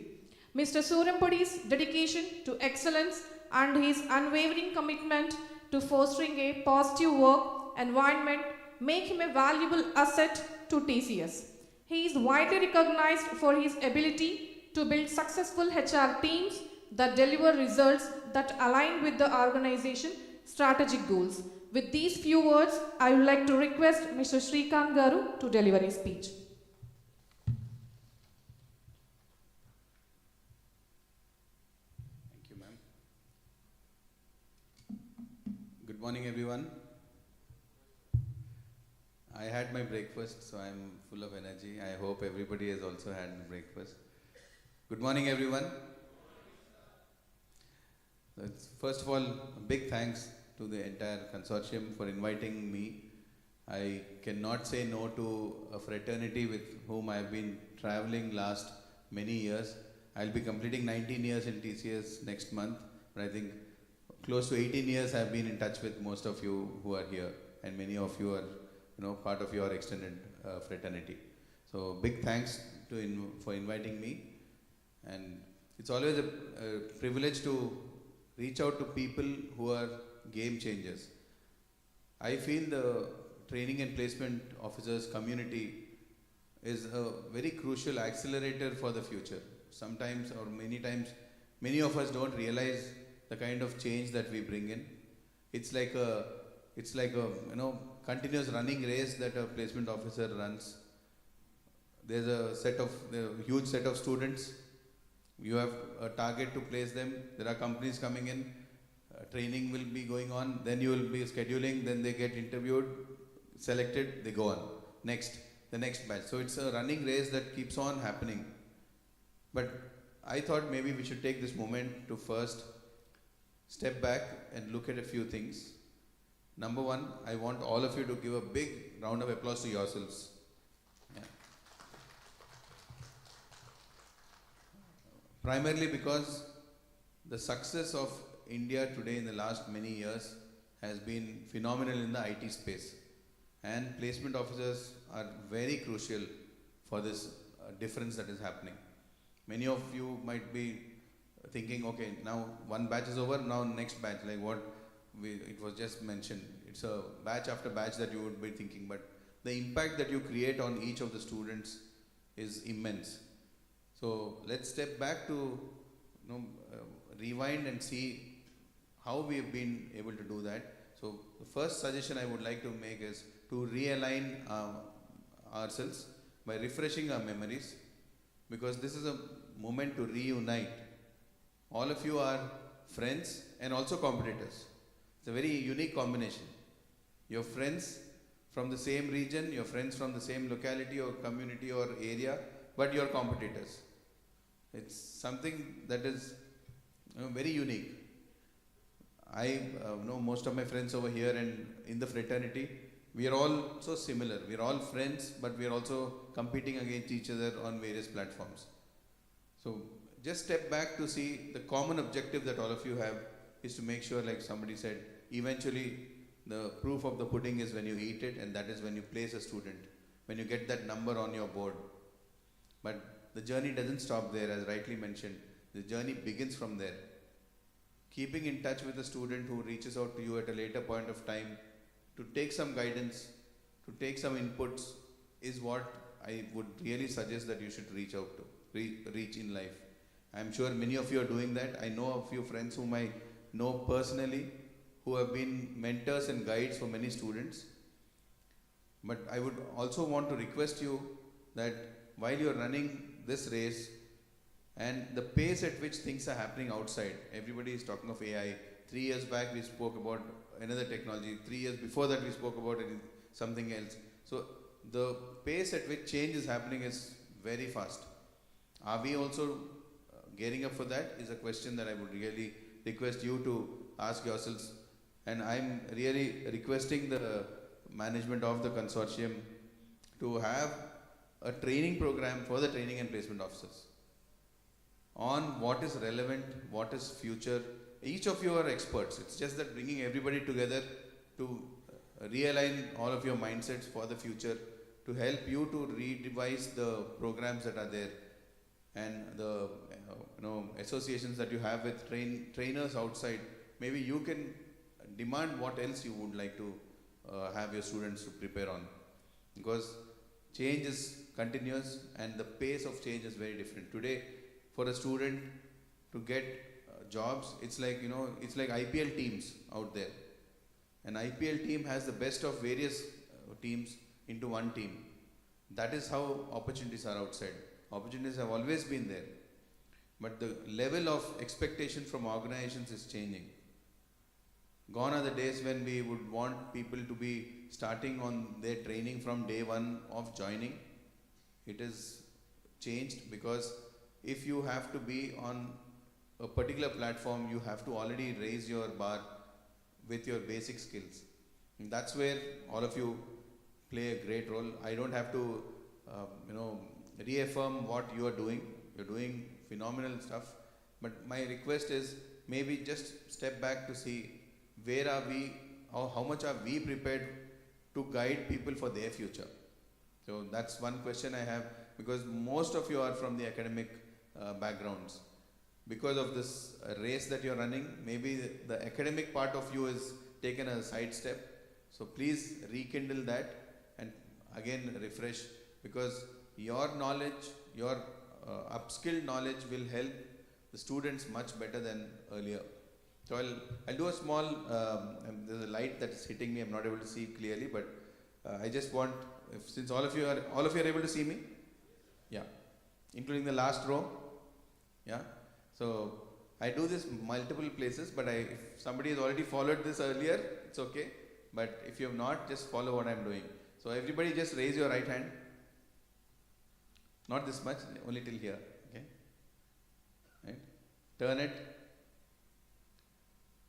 Speaker 4: Mr. Surampudi's dedication to excellence and his unwavering commitment to fostering a positive work environment make him a valuable asset to TCS. He is widely recognized for his ability to build successful HR teams that deliver results that align with the organization's strategic goals. With these few words, I would like to request Mr. Shrikant Garu to deliver his speech.
Speaker 12: Thank you, ma'am. Good morning, everyone. I had my breakfast, so I'm full of energy. I hope everybody has also had breakfast. Good morning, everyone. First of all, a big thanks to the entire consortium for inviting me. I cannot say no to a fraternity with whom I've been traveling last many years. I'll be completing 19 years in TCS next month, but I think close to 18 years I've been in touch with most of you who are here, and many of you are part of your extended fraternity. So big thanks for inviting me, and it's always a privilege to reach out to people who are game changers. I feel the training and placement officers community is a very crucial accelerator for the future. Sometimes or many times, many of us don't realize the kind of change that we bring in. It's like a continuous running race that a placement officer runs. There's a huge set of students. You have a target to place them. There are companies coming in. Training will be going on. Then you will be scheduling. Then they get interviewed, selected. They go on. The next batch. So it's a running race that keeps on happening. But I thought maybe we should take this moment to first step back and look at a few things. Number one, I want all of you to give a big round of applause to yourselves. Yeah. Primarily because the success of India today in the last many years has been phenomenal in the IT space. And placement officers are very crucial for this difference that is happening. Many of you might be thinking, okay, now one batch is over, now next batch, like what it was just mentioned. It's a batch after batch that you would be thinking, but the impact that you create on each of the students is immense. So let's step back to rewind and see how we have been able to do that. So the first suggestion I would like to make is to realign ourselves by refreshing our memories, because this is a moment to reunite. All of you are friends and also competitors. It's a very unique combination. You're friends from the same region, you're friends from the same locality or community or area, but you're competitors. It's something that is very unique. I know most of my friends over here and in the fraternity, we are all so similar. We are all friends, but we are also competing against each other on various platforms. So just step back to see the common objective that all of you have is to make sure, like somebody said, eventually the proof of the pudding is when you eat it, and that is when you place a student, when you get that number on your board. But the journey doesn't stop there, as rightly mentioned. The journey begins from there. Keeping in touch with a student who reaches out to you at a later point of time to take some guidance, to take some inputs, is what I would really suggest that you should reach out to, reach in life. I'm sure many of you are doing that. I know a few friends whom I know personally who have been mentors and guides for many students. But I would also want to request you that while you're running this race and the pace at which things are happening outside, everybody is talking of AI. 3 years back we spoke about another technology. 3 years before that we spoke about something else. So the pace at which change is happening is very fast. Are we also gearing up for that is a question that I would really request you to ask yourselves. And I'm really requesting the management of the consortium to have a training program for the training and placement officers on what is relevant, what is future. Each of you are experts. It's just that bringing everybody together to realign all of your mindsets for the future, to help you to redevise the programs that are there and the associations that you have with trainers outside. Maybe you can demand what else you would like to have your students to prepare on, because change is continuous and the pace of change is very different. Today, for a student to get jobs, it's like IPL teams out there. An IPL team has the best of various teams into one team. That is how opportunities are outside. Opportunities have always been there, but the level of expectation from organizations is changing. Gone are the days when we would want people to be starting on their training from day one of joining. It is changed, because if you have to be on a particular platform, you have to already raise your bar with your basic skills. And that's where all of you play a great role. I don't have to, reaffirm what you are doing. You're doing phenomenal stuff. But my request is maybe just step back to see where are we, how much are we prepared to guide people for their future. So that's one question I have, because most of you are from the academic backgrounds. Because of this race that you're running, maybe the academic part of you is taken a side step. So please rekindle that and again refresh, because your knowledge, your upskilled knowledge will help the students much better than earlier. So I'll do a small, there's a light that is hitting me, I'm not able to see clearly, but I just want, since all of you are able to see me? Yeah, including the last row. Yeah, so I do this multiple places, but if somebody has already followed this earlier, it's okay. But if you have not, just follow what I'm doing. So everybody just raise your right hand. Not this much, only till here, okay? Right? Turn it.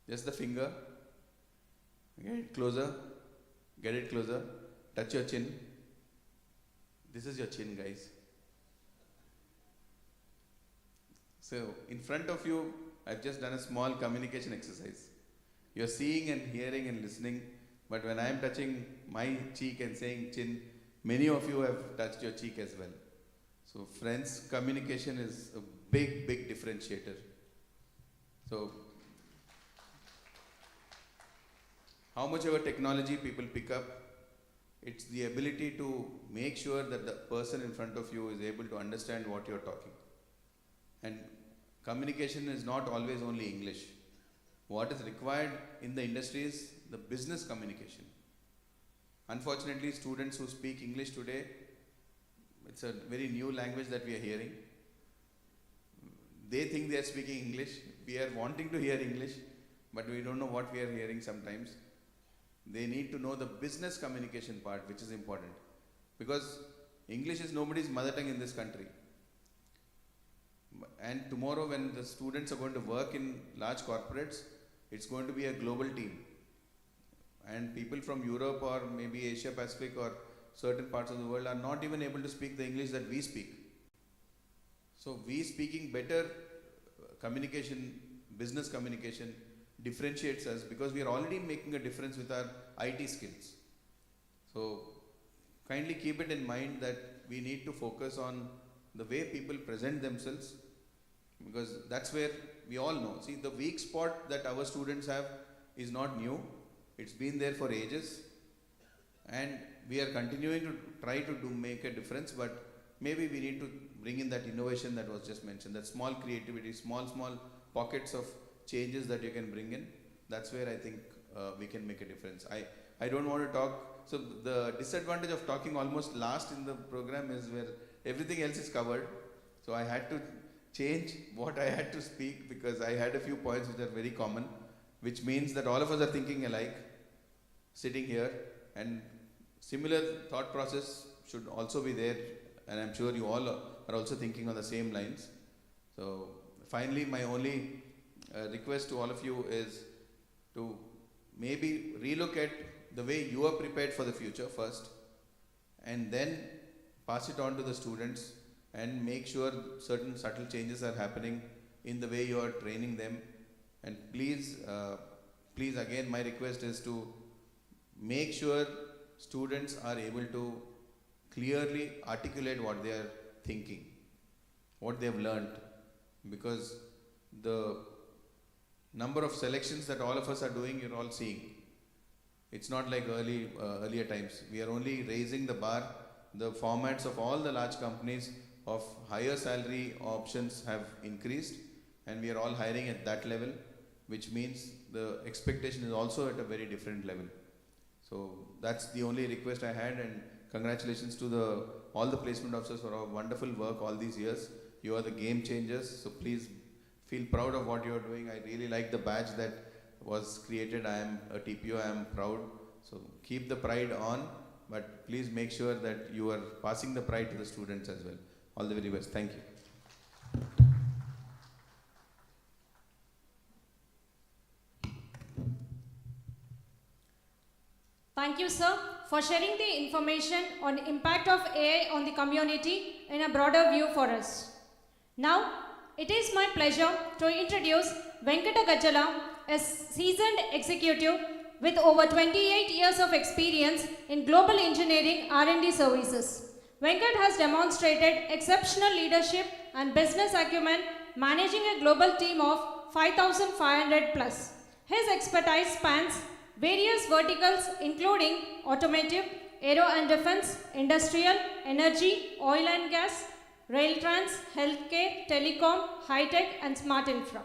Speaker 12: Just the finger. Get it closer. Get it closer. Touch your chin. This is your chin, guys. So in front of you, I've just done a small communication exercise. You're seeing and hearing and listening, but when I'm touching my cheek and saying chin, many of you have touched your cheek as well. So friends, communication is a big, big differentiator. So how much ever technology people pick up, it's the ability to make sure that the person in front of you is able to understand what you're talking. And communication is not always only English. What is required in the industry is the business communication. Unfortunately, students who speak English today, it's a very new language that we are hearing. They think they are speaking English. We are wanting to hear English, but we don't know what we are hearing sometimes. They need to know the business communication part, which is important. Because English is nobody's mother tongue in this country. And tomorrow when the students are going to work in large corporates, it's going to be a global team. And people from Europe or maybe Asia Pacific or certain parts of the world are not even able to speak the English that we speak. So we speaking better communication, business communication differentiates us because we are already making a difference with our IT skills. So kindly keep it in mind that we need to focus on the way people present themselves, because that's where we all know. See, the weak spot that our students have is not new. It's been there for ages. And we are continuing to try to make a difference, but maybe we need to bring in that innovation that was just mentioned, that small creativity, small pockets of changes that you can bring in. That's where I think we can make a difference. I don't want to talk. So the disadvantage of talking almost last in the program is where everything else is covered. So I had to change what I had to speak because I had a few points which are very common, which means that all of us are thinking alike, sitting here, and similar thought process should also be there, and I'm sure you all are also thinking on the same lines. So finally, my only request to all of you is to maybe relook at the way you are prepared for the future first, and then pass it on to the students and make sure certain subtle changes are happening in the way you are training them. And please, please again, my request is to make sure students are able to clearly articulate what they are thinking, what they have learned, because the number of selections that all of us are doing, you're all seeing. It's not like earlier times. We are only raising the bar. The formats of all the large companies of higher salary options have increased, and we are all hiring at that level, which means the expectation is also at a very different level. So that's the only request I had, and congratulations to all the placement officers for our wonderful work all these years. You are the game changers, so please feel proud of what you are doing. I really like the badge that was created. I am a TPO, I am proud. So keep the pride on, but please make sure that you are passing the pride to the students as well. All the very best. Thank you.
Speaker 1: Thank you, sir, for sharing the information on the impact of AI on the community in a broader view for us. Now, it is my pleasure to introduce Venkata Gajala, a seasoned executive with over 28 years of experience in global engineering R&D services. Venkat has demonstrated exceptional leadership and business acumen, managing a global team of 5,500 plus. His expertise spans various verticals including automotive, aero and defense, industrial, energy, oil and gas, rail trans, healthcare, telecom, high-tech and smart infra.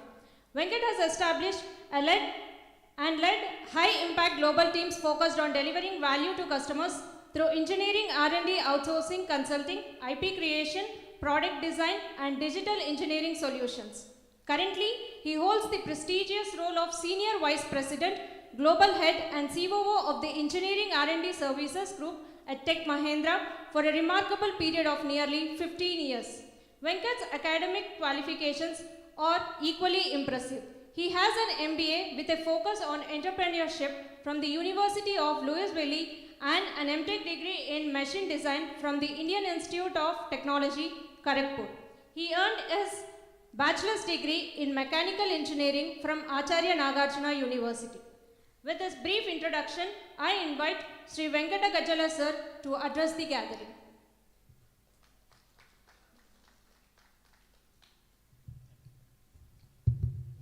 Speaker 1: Venkat has established and led high-impact global teams focused on delivering value to customers through engineering, R&D, outsourcing, consulting, IP creation, product design and digital engineering solutions. Currently, he holds the prestigious role of Senior Vice President, Global Head and COO of the Engineering R&D Services Group at Tech Mahindra for a remarkable period of nearly 15 years. Venkat's academic qualifications are equally impressive. He has an MBA with a focus on entrepreneurship from the University of Louisville and an MTech degree in machine design from the Indian Institute of Technology, Kharagpur. He earned his bachelor's degree in mechanical engineering from Acharya Nagarjuna University. With this brief introduction, I invite Sri Venkata Gajala sir to address the gathering.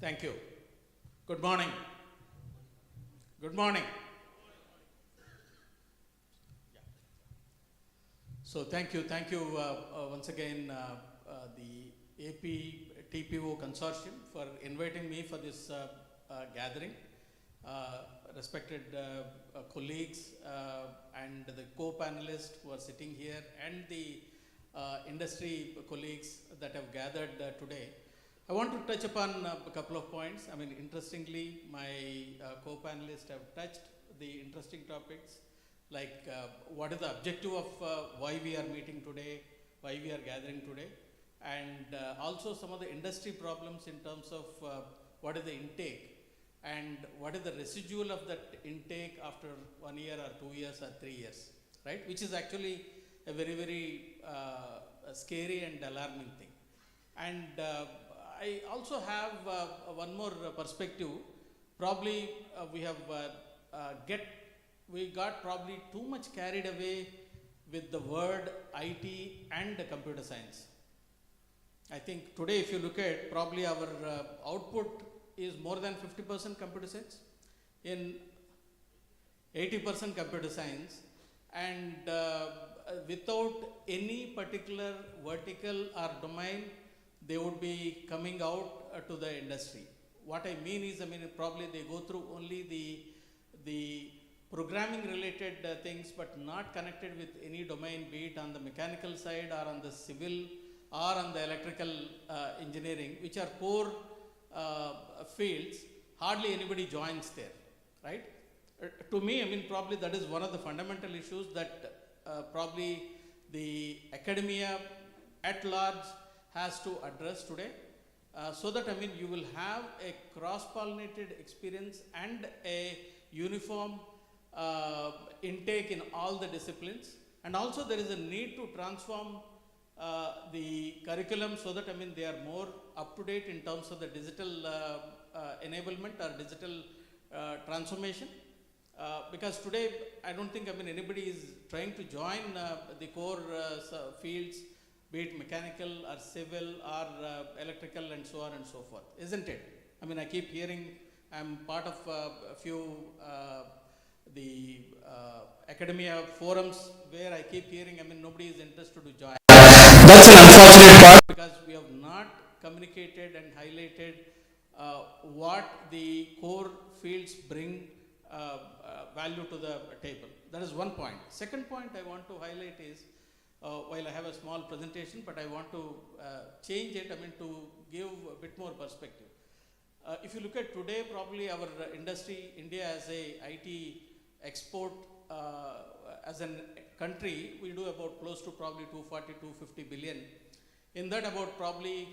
Speaker 5: Thank you. Good morning. Good morning. So thank you once again the AP TPO Consortium for inviting me for this gathering. Respected colleagues and the co-panelists who are sitting here and the industry colleagues that have gathered today. I want to touch upon a couple of points. I mean, interestingly, my co-panelists have touched the interesting topics like what is the objective of why we are meeting today, why we are gathering today, and also some of the industry problems in terms of what is the intake and what is the residual of that intake after 1 year or 2 years or 3 years, right? Which is actually a very, very scary and alarming thing. And I also have one more perspective. Probably we got probably too much carried away with the word IT and computer science. I think today if you look at probably our output is more than 50% computer science, in 80% computer science, and without any particular vertical or domain, they would be coming out to the industry. What I mean is, probably they go through only the programming related things, but not connected with any domain, be it on the mechanical side or on the civil or on the electrical engineering, which are core fields. Hardly anybody joins there, right? To me, probably that is one of the fundamental issues that probably the academia at large has to address today, so that you will have a cross-pollinated experience and a uniform intake in all the disciplines. And also there is a need to transform the curriculum so that they are more up to date in terms of the digital enablement or digital transformation. Because today I don't think anybody is trying to join the core fields, be it mechanical or civil or electrical and so on and so forth, isn't it? I keep hearing, I'm part of a few the academia forums where I keep hearing, nobody is interested to join. That's an unfortunate part, because we have not communicated and highlighted what the core fields bring value to the table. That is one point. Second point I want to highlight is, while I have a small presentation, but I want to change it, to give a bit more perspective. If you look at today, probably our industry, India as a IT export, as a country, we do about close to probably 240, 250 billion. In that about probably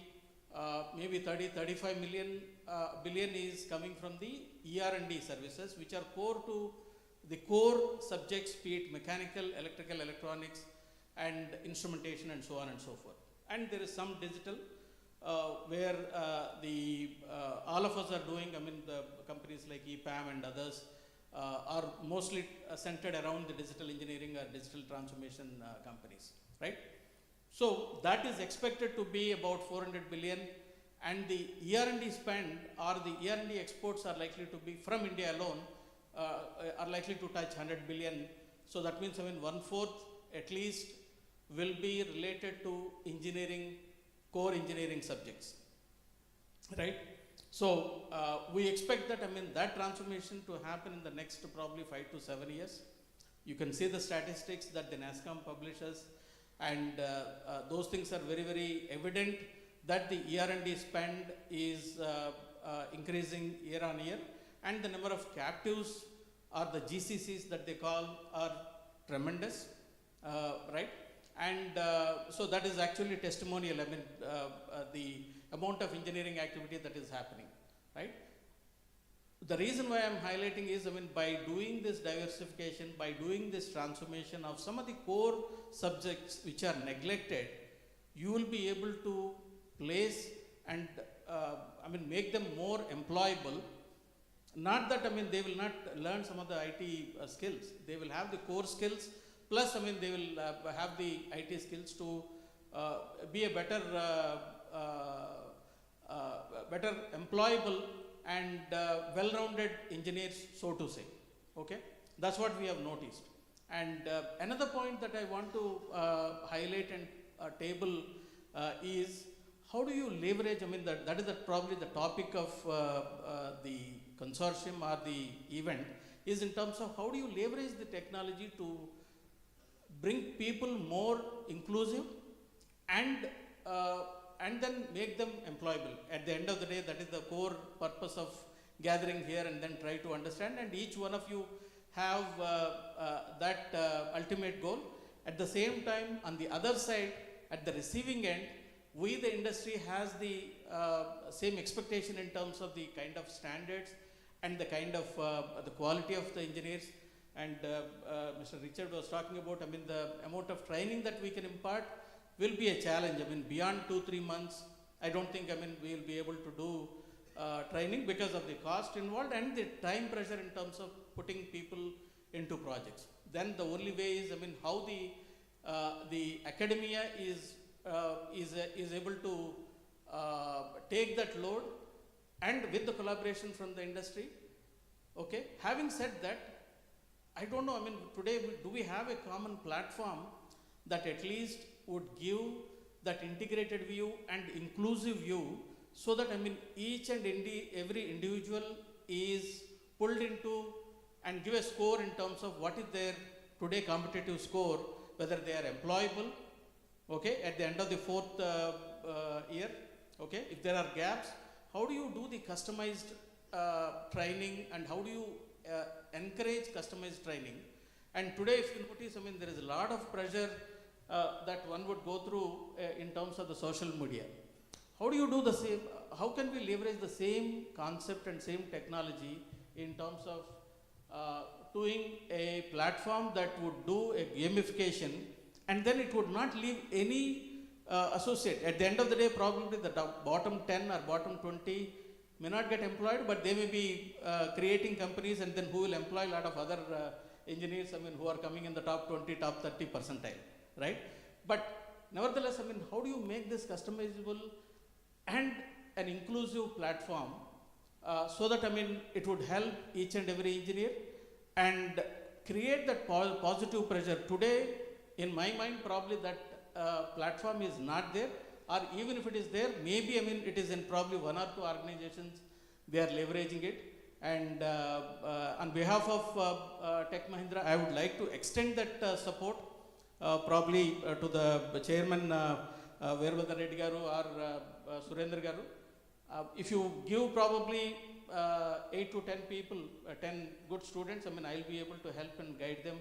Speaker 5: maybe 35 billion is coming from the ER&D services, which are core to the core subjects, be it mechanical, electrical, electronics, and instrumentation and so on and so forth. And there is some digital where all of us are doing, the companies like EPAM and others are mostly centered around the digital engineering or digital transformation companies, right? So that is expected to be about 400 billion, and the ER&D spend or the ER&D exports are likely to be from India alone are likely to touch 100 billion. So that means 1/4 at least will be related to engineering, core engineering subjects, right? So we expect that that transformation to happen in the next probably 5 to 7 years. You can see the statistics that the NASSCOM publishes, and those things are very, very evident that the ER&D spend is increasing year on year, and the number of captives or the GCCs that they call are tremendous, right? And so that is actually testimonial, the amount of engineering activity that is happening, right? The reason why I'm highlighting is, by doing this diversification, by doing this transformation of some of the core subjects which are neglected, you will be able to place and make them more employable. Not that they will not learn some of the IT skills. They will have the core skills, plus they will have the IT skills to be a better
Speaker 13: better employable and well-rounded engineers, so to say. Okay, that's what we have noticed. And another point that I want to highlight and table is how do you leverage, I mean, that is probably the topic of the consortium or the event, is in terms of how do you leverage the technology to bring people more inclusive and then make them employable. At the end of the day, that is the core purpose of gathering here, and then try to understand, and each one of you have that ultimate goal. At the same time, on the other side, at the receiving end, we, the industry, has the same expectation in terms of the kind of standards and the kind of the quality of the engineers. And Mr. Richard was talking about, I mean, the amount of training that we can impart will be a challenge. I mean, beyond 2-3 months, I don't think, I mean, we will be able to do training because of the cost involved and the time pressure in terms of putting people into projects. Then the only way is, I mean, how the academia is able to take that load, and with the collaboration from the industry. Okay. Having said that, I don't know, I mean, today do we have a common platform that at least would give that integrated view and inclusive view, so that, I mean, each and every individual is pulled into and give a score in terms of what is their today competitive score, whether they are employable, okay, at the end of the 4th year, okay. If there are gaps, how do you do the customized training, and how do you encourage customized training? And today, if you notice, I mean, there is a lot of pressure that one would go through in terms of the social media. How do you do the same? How can we leverage the same concept and same technology in terms of doing a platform that would do a gamification, and then it would not leave any associate? At the end of the day, probably the bottom 10 or bottom 20 may not get employed, but they may be creating companies, and then who will employ a lot of other engineers, I mean, who are coming in the top 20, top 30 percentile, right? But nevertheless, I mean, how do you make this customizable and an inclusive platform so that, I mean, it would help each and every engineer and create that positive pressure? Today, in my mind, probably that platform is not there, or even if it is there, maybe, I mean, it is in probably 1 or 2 organizations, they are leveraging it. And on behalf of Tech Mahindra, I would like to extend that support probably to the chairman, Veerabhadra Reddy Garu or Surendra Garu. If you give probably 8 to 10 people, 10 good students, I mean, I'll be able to help and guide them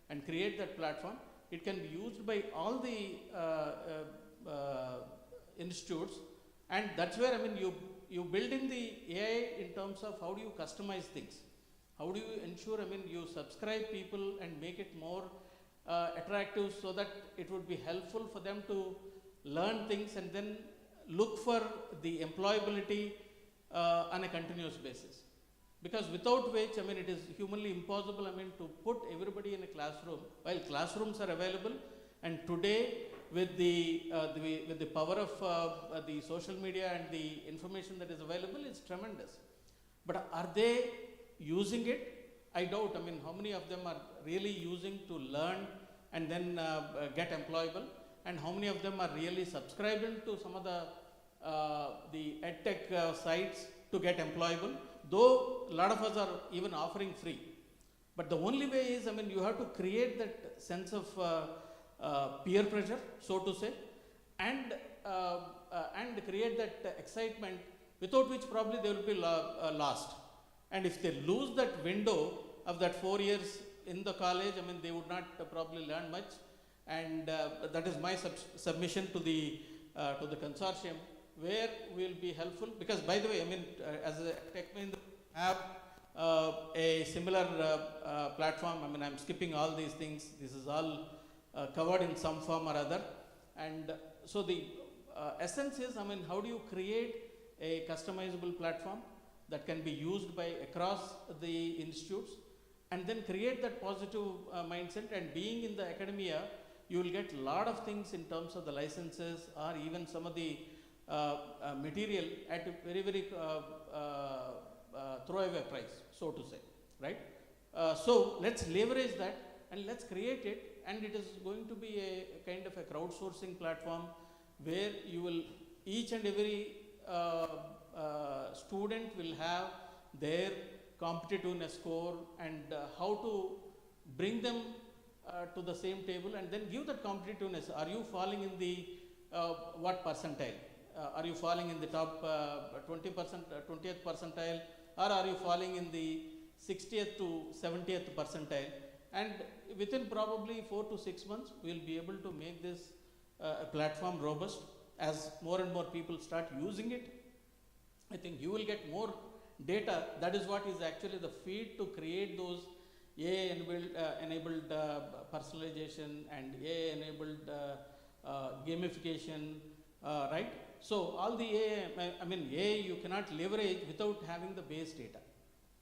Speaker 13: and create that platform. It can be used by all the institutes, and that's where, I mean, you build in the AI in terms of how do you customize things, how do you ensure, I mean, you subscribe people and make it more attractive, so that it would be helpful for them to learn things and then look for the employability on a continuous basis. Because without which, I mean, it is humanly impossible, I mean, to put everybody in a classroom, while classrooms are available. And today, with the power of the social media and the information that is available, is tremendous. But are they using it? I doubt. I mean, how many of them are really using to learn and then get employable? And how many of them are really subscribing to some of the edtech sites to get employable? Though a lot of us are even offering free. But the only way is, I mean, you have to create that sense of peer pressure, so to say, and create that excitement, without which probably they will be lost. And if they lose that window of that 4 years in the college, I mean, they would not probably learn much. And that is my submission to the consortium, where we will be helpful. Because, by the way, I mean, as a Tech Mahindra, have a similar platform. I mean, I'm skipping all these things. This is all covered in some form or other. And so the essence is, I mean, how do you create a customizable platform that can be used by across the institutes, and then create that positive mindset? And being in the academia, you will get a lot of things in terms of the licenses, or even some of the material at a very, very throwaway price, so to say, right? So let's leverage that and let's create it, and it is going to be a kind of a crowdsourcing platform where you will, each and every student will have their competitiveness score and how to bring them to the same table, and then give that competitiveness. Are you falling in the what percentile? Are you falling in the top 20%, 20th percentile, or are you falling in the 60th to 70th percentile? And within probably 4 to 6 months, we will be able to make this platform robust. As more and more people start using it, I think you will get more data. That is what is actually the feed to create those AI-enabled personalization and AI-enabled gamification, right? So all the AI, I mean AI you cannot leverage without having the base data,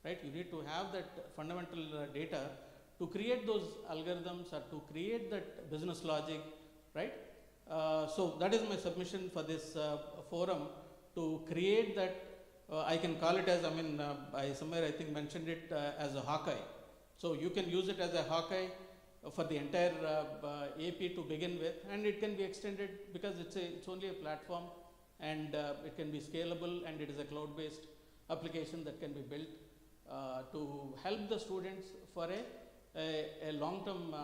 Speaker 13: right? You need to have that fundamental data to create those algorithms or to create that business logic, right? So that is my submission for this forum, to create that, I can call it as, I mean, I somewhere I think mentioned it as a Hawkeye. So you can use it as a Hawkeye for the entire AP to begin with, and it can be extended because it's only a platform, and it can be scalable, and it is a cloud-based application that can be built to help the students for a long-term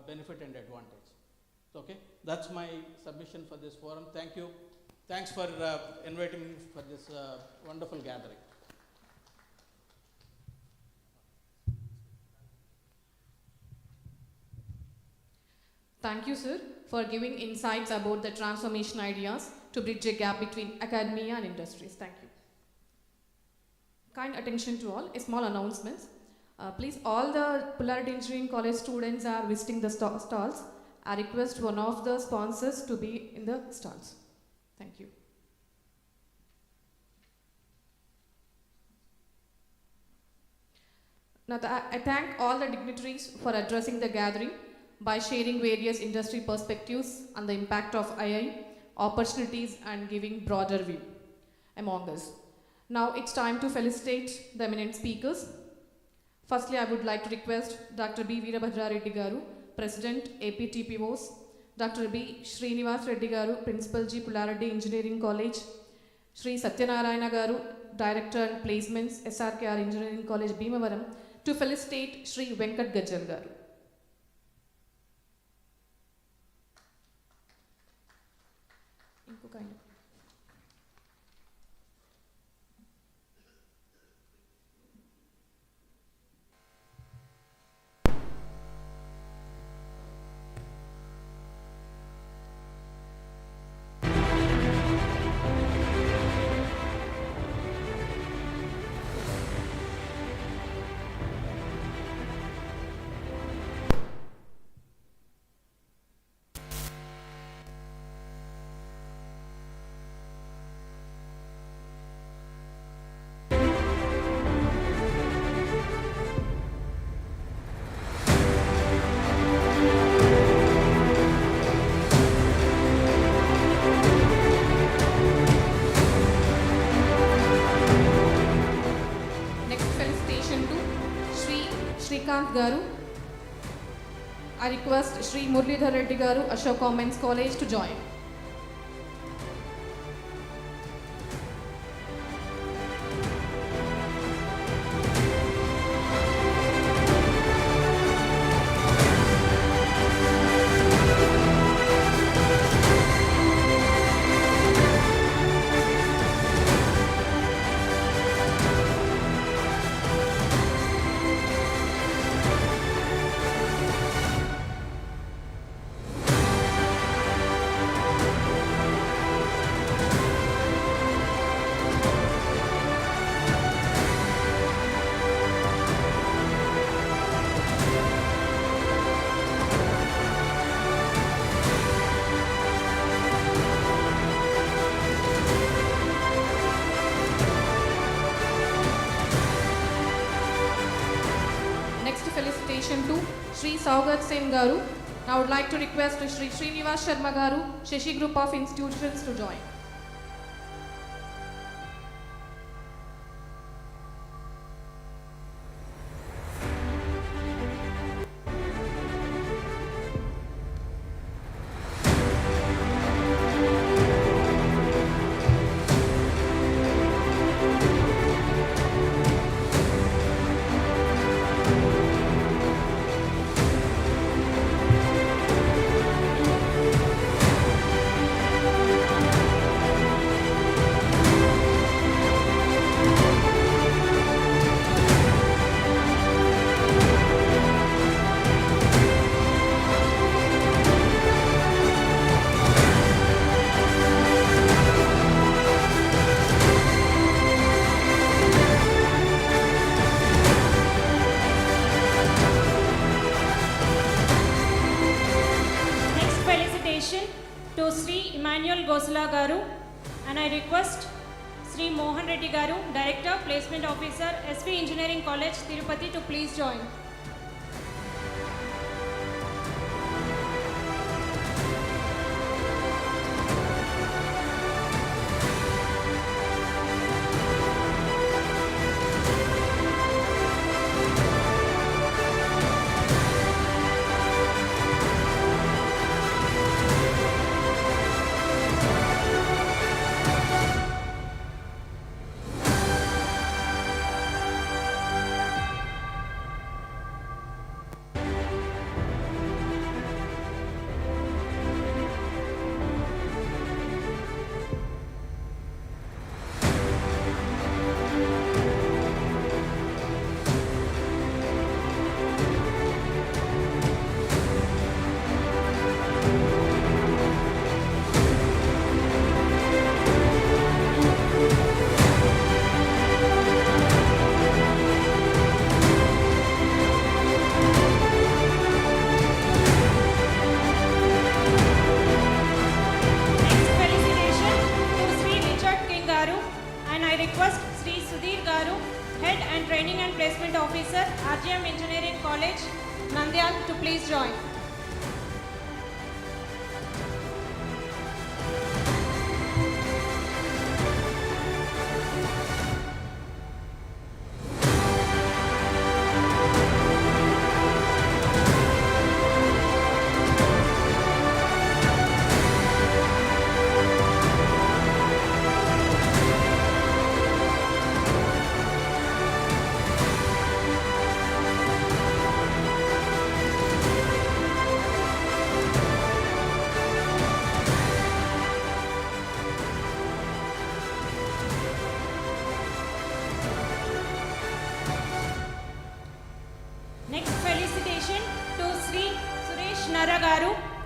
Speaker 13: benefit and advantage. Okay, that's my submission for this forum. Thank you. Thanks for inviting me for this wonderful gathering.
Speaker 4: Thank you, sir, for giving insights about the transformation ideas to bridge a gap between academia and industries. Thank you. Kind attention to all. A small announcement. Please, all the Polarity Engineering College students are visiting the stalls. I request one of the sponsors to be in the stalls. Thank you. Now, I thank all the dignitaries for addressing the gathering by sharing various industry perspectives on the impact of AI, opportunities, and giving broader view among us. Now it's time to felicitate the eminent speakers. Firstly, I would like to request Dr. B. Veerabhadra Reddy Garu, President, AP Tpos, Dr. B. Srinivas Reddy Garu, Principal G. Polarity Engineering College, Sri Satyanarayana Garu, Director and Placements, SRKR Engineering College, Bhimavaram, to felicitate Sri Venkat Gajjal Garu. Garu. I request Sri Murlidhar Reddy Garu, Ashoka Men's College, to join. Saugat Sen Garu. I would like to request Sri Srinivas Sharma Garu, Shashi Group of Institutions, to join.
Speaker 1: to Sri Emmanuel Gosala Garu, and I request Sri Mohan Reddy Garu, Director, Placement Officer, SV Engineering College, Tirupati, to please join. To please join.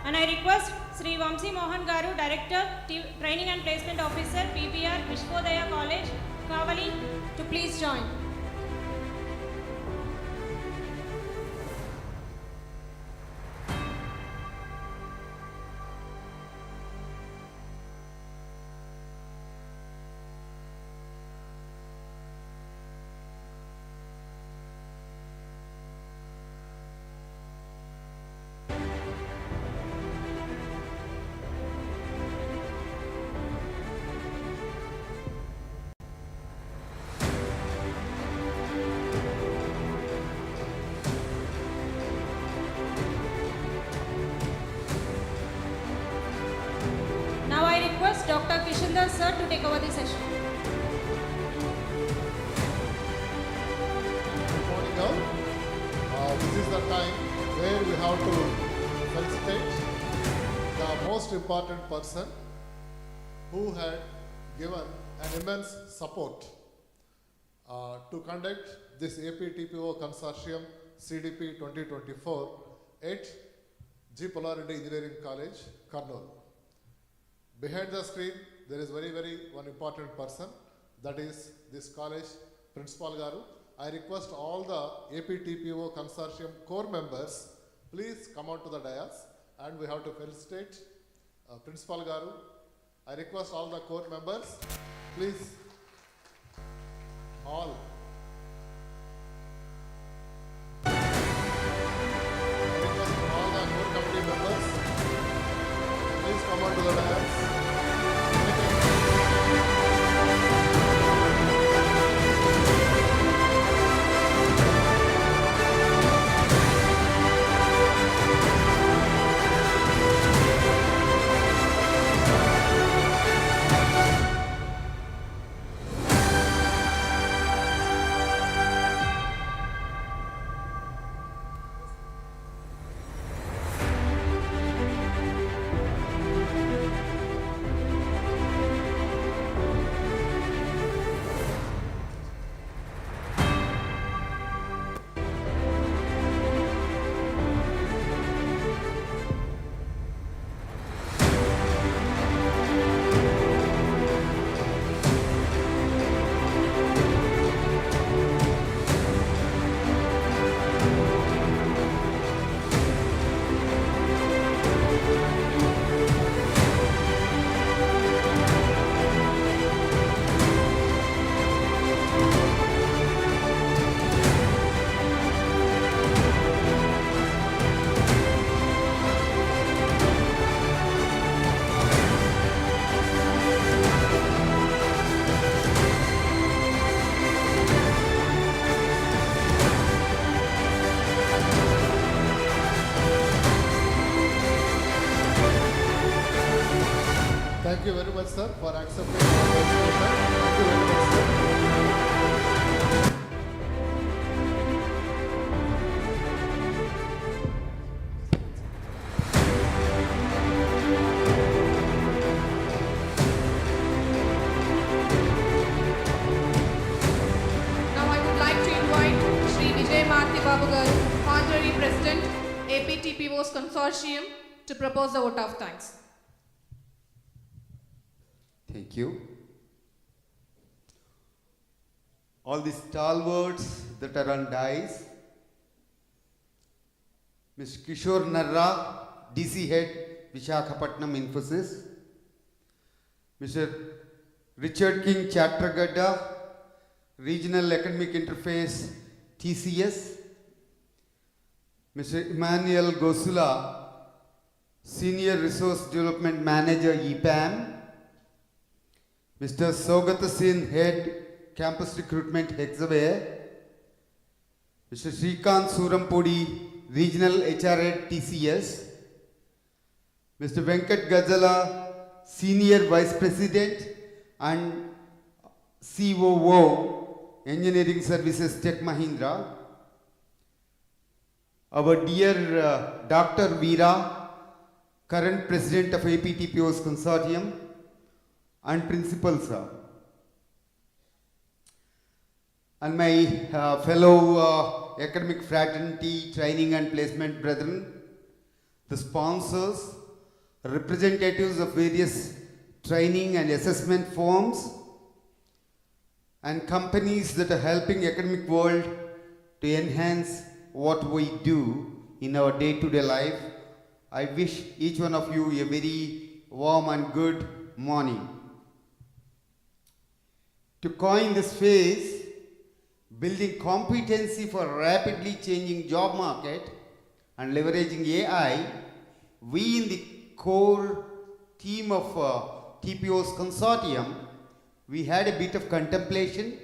Speaker 1: And I request Sri Vamsi Mohan Garu, Director, Training and Placement Officer, PBR, Vishwodaya College, Kavali, to please join. Dr. Kishandar sir to take over the session.
Speaker 14: Good morning all. This is the time where we have to felicitate the most important person who had given an immense support to conduct this AP Tpo Consortium CDP 2024 at G. Polarity Engineering College, Kurnool. Behind the screen, there is very one important person, that is this college Principal Garu. I request all the AP TPO Consortium core members, please come out to the dais and we have to felicitate Principal Garu. I request all the core members, please, all. I request all the core committee members, please come out to the dais. Thank you very much, sir, for accepting the invitation. Thank you very much, sir.
Speaker 4: Now I would like to invite Shri Vijay Marthi Babu Garu, Honorary President, AP Tpos Consortium, to propose the vote of thanks.
Speaker 15: Thank you. All the stalwarts that are on dais, Mr. Kishore Narra, DC Head, Vishakhapatnam Infosys, Mr. Richard King Chatragadda, Regional Academic Interface, TCS, Mr. Emmanuel Gosula, Senior Resource Development Manager, EPAM, Mr. Saugata Singh, Head, Campus Recruitment, Hexaware, Mr. Srikant Surampudi, Regional HR Head, TCS, Mr. Venkat Gajala, Senior Vice President and COO, Engineering Services, Tech Mahindra, our dear Dr. Veera, current President of AP Tpos Consortium, and Principal Sir, and my fellow academic fraternity, training and placement brethren, the sponsors, representatives of various training and assessment firms, and companies that are helping academic world to enhance what we do in our day-to-day life. I wish each one of you a very warm and good morning. To coin this phrase, building competency for rapidly changing job market and leveraging AI, we in the core team of Tpos Consortium, we had a bit of contemplation,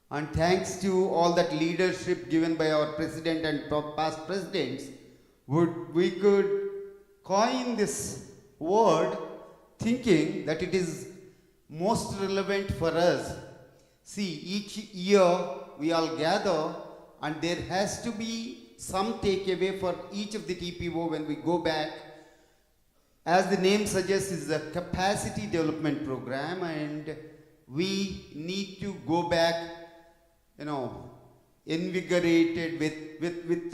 Speaker 15: and thanks to all that leadership given by our president and past presidents, we could coin this word thinking that it is most relevant for us. See, each year we all gather and there has to be some takeaway for each of the TPO when we go back. As the name suggests, is a capacity development program, and we need to go back, invigorated with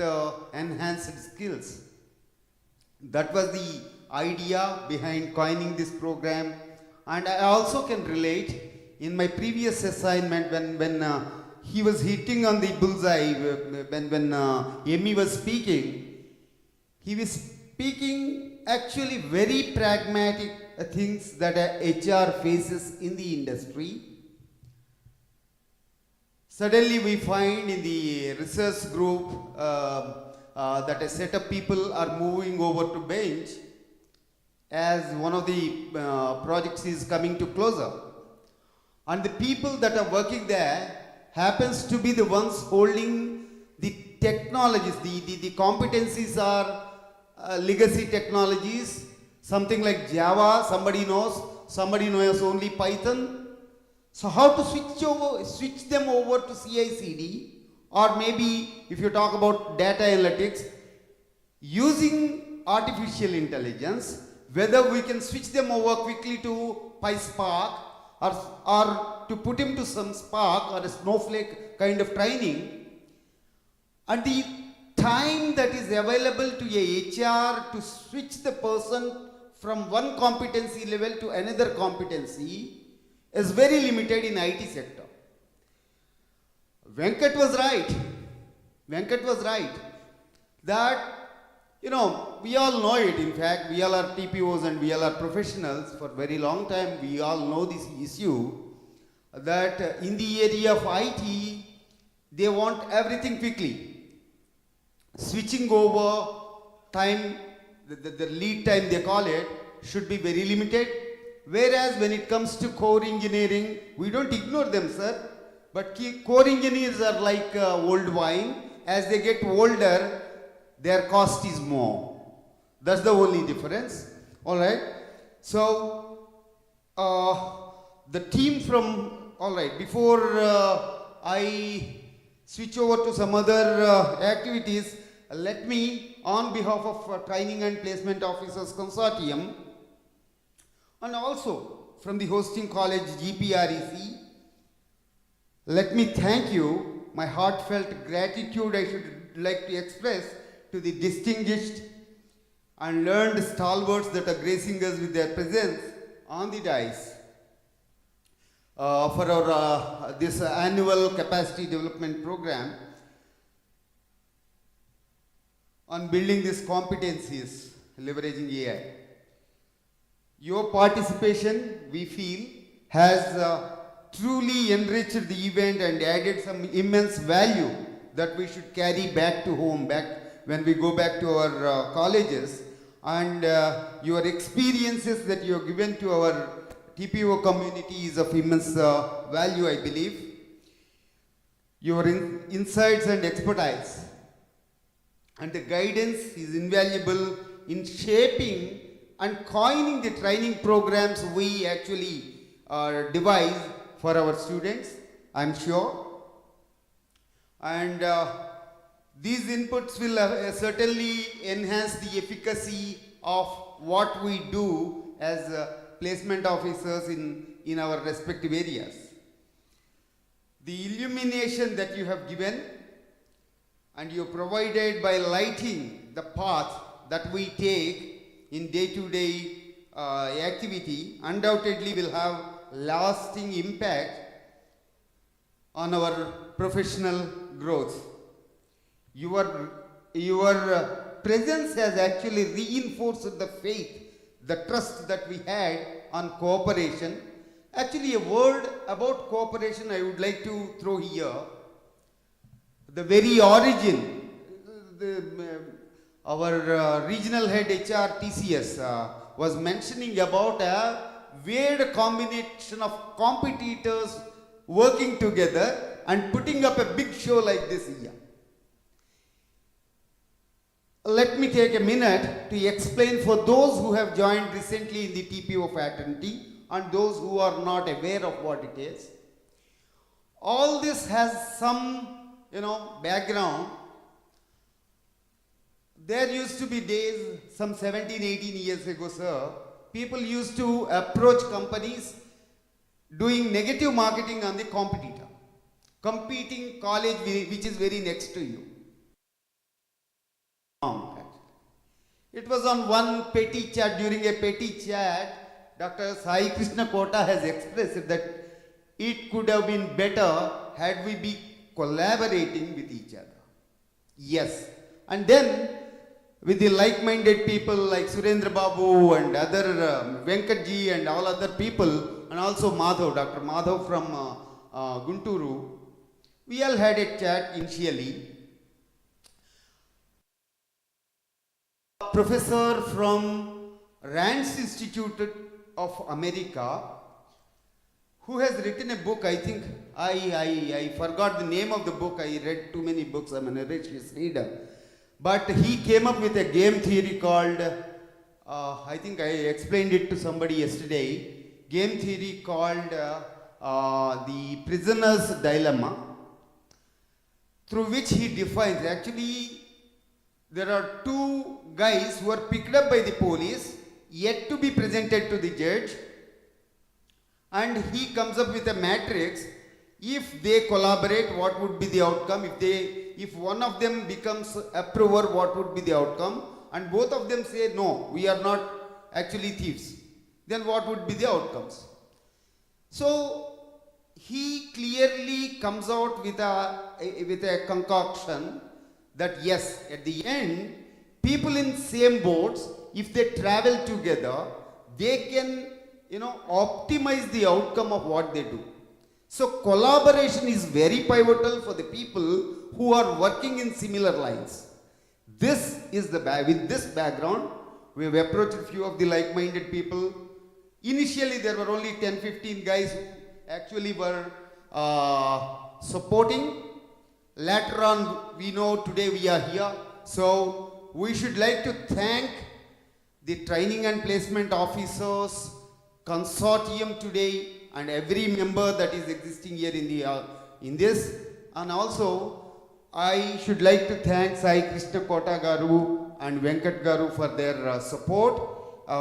Speaker 15: enhanced skills. That was the idea behind coining this program. And I also can relate in my previous assignment when he was hitting on the bullseye, when Amy was speaking, he was speaking actually very pragmatic things that HR faces in the industry. Suddenly we find in the research group that a set of people are moving over to bench as one of the projects is coming to closer. And the people that are working there happens to be the ones holding the technologies. The competencies are legacy technologies, something like Java, somebody knows only Python. So how to switch them over to CI/CD, or maybe if you talk about data analytics, using artificial intelligence, whether we can switch them over quickly to PySpark or to put him to some Spark or a Snowflake kind of training, and the time that is available to a HR to switch the person from one competency level to another competency is very limited in IT sector. Venkat was right that, we all know it. In fact, we all are TPOs and we all are professionals. For very long time, we all know this issue that in the area of IT, they want everything quickly. Switching over time, the lead time they call it, should be very limited. Whereas when it comes to core engineering, we don't ignore them, sir. But core engineers are like old wine. As they get older, their cost is more. That's the only difference. Alright. So the team from, all right, before I switch over to some other activities, let me, on behalf of Training and Placement Officers Consortium, and also from the hosting college Gprec, let me thank you. My heartfelt gratitude I should like to express to the distinguished and learned stalwarts that are gracing us with their presence on the dais for our this annual capacity development program on building these competencies leveraging AI. Your participation, we feel, has truly enriched the event and added some immense value that we should carry back to home, back when we go back to our colleges. And your experiences that you have given to our TPO community is of immense value, I believe. Your insights and expertise and the guidance is invaluable in shaping and coining the training programs we actually devise for our students, I'm sure. And these inputs will certainly enhance the efficacy of what we do as placement officers in our respective areas. The illumination that you have given and you provided by lighting the path that we take in day-to-day activity undoubtedly will have lasting impact on our professional growth. Your presence has actually reinforced the faith, the trust that we had on cooperation. Actually, a word about cooperation I would like to throw here. The very origin, our regional head HR TCS was mentioning about a weird combination of competitors working together and putting up a big show like this here. Let me take a minute to explain for those who have joined recently in the TPO fraternity and those who are not aware of what it is. All this has some, background. There used to be days, some 17, 18 years ago, sir, people used to approach companies doing negative marketing on the competitor, competing college which is very next to you. It was on one petty chat, during a petty chat, Dr. Sai Krishna Kota has expressed that it could have been better had we been collaborating with each other. Yes. And then with the like-minded people like Surendra Babu and other Venkatji and all other people, and also Madhav, Dr. Madhav from Gunturu, we all had a chat initially. A professor from Rand's Institute of America, who has written a book, I think, I forgot the name of the book, I read too many books, I'm an voracious reader. But he came up with a game theory called, I think I explained it to somebody yesterday, game theory called the prisoner's dilemma, through which he defines, actually there are two guys who are picked up by the police, yet to be presented to the judge, and he comes up with a matrix. If they collaborate, what would be the outcome? If one of them becomes approver, what would be the outcome? And both of them say, no, we are not actually thieves. Then what would be the outcomes? So he clearly comes out with a concoction that yes, at the end, people in same boats, if they travel together, they can, optimize the outcome of what they do. So collaboration is very pivotal for the people who are working in similar lines. This is with this background, we have approached a few of the like-minded people. Initially, there were only 10-15 guys who actually were supporting. Later on, we know today we are here. So we should like to thank the training and placement officers, consortium today and every member that is existing here in this. And also, I should like to thank Sai Krishna Kota Garu and Venkat Garu for their support,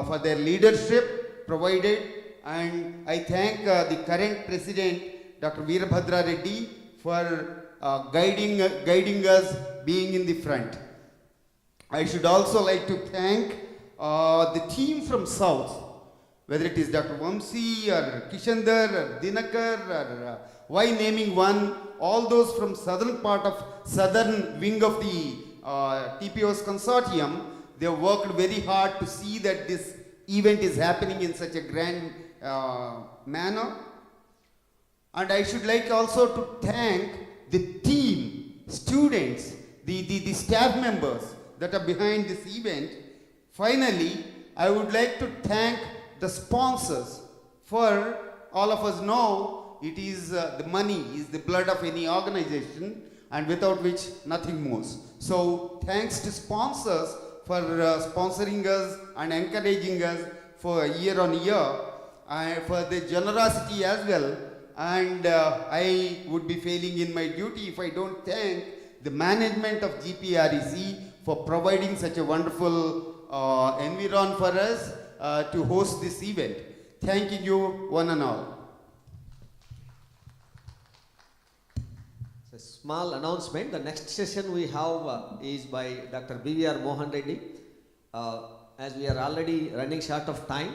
Speaker 15: for their leadership provided. And I thank the current president, Dr. Veerabhadra Reddy, for guiding us, being in the front. I should also like to thank the team from South, whether it is Dr. Vamsi or Kishandar or Dinakar or why naming one, all those from southern wing of the Tpos Consortium, they have worked very hard to see that this event is happening in such a grand manner. And I should like also to thank the team, students, the staff members that are behind this event. Finally, I would like to thank the sponsors. For all of us know, it is the money is the blood of any organization, and without which nothing moves. So thanks to sponsors for sponsoring us and encouraging us for year on year, and for the generosity as well. And I would be failing in my duty if I don't thank the management of GPREC for providing such a wonderful environment for us to host this event. Thank you one and all.
Speaker 16: A small announcement. The next session we have is by Dr. B.V.R. Mohan Reddy. As we are already running short of time,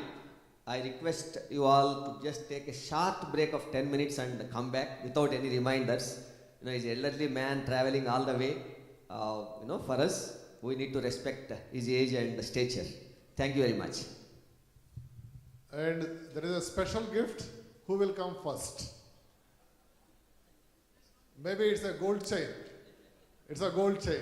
Speaker 16: I request you all to just take a short break of 10 minutes and come back without any reminders. You know, he's an elderly man traveling all the way. For us, we need to respect his age and stature. Thank you very much.
Speaker 14: And there is a special gift. Who will come first? Maybe it's a gold chain. It's a gold chain.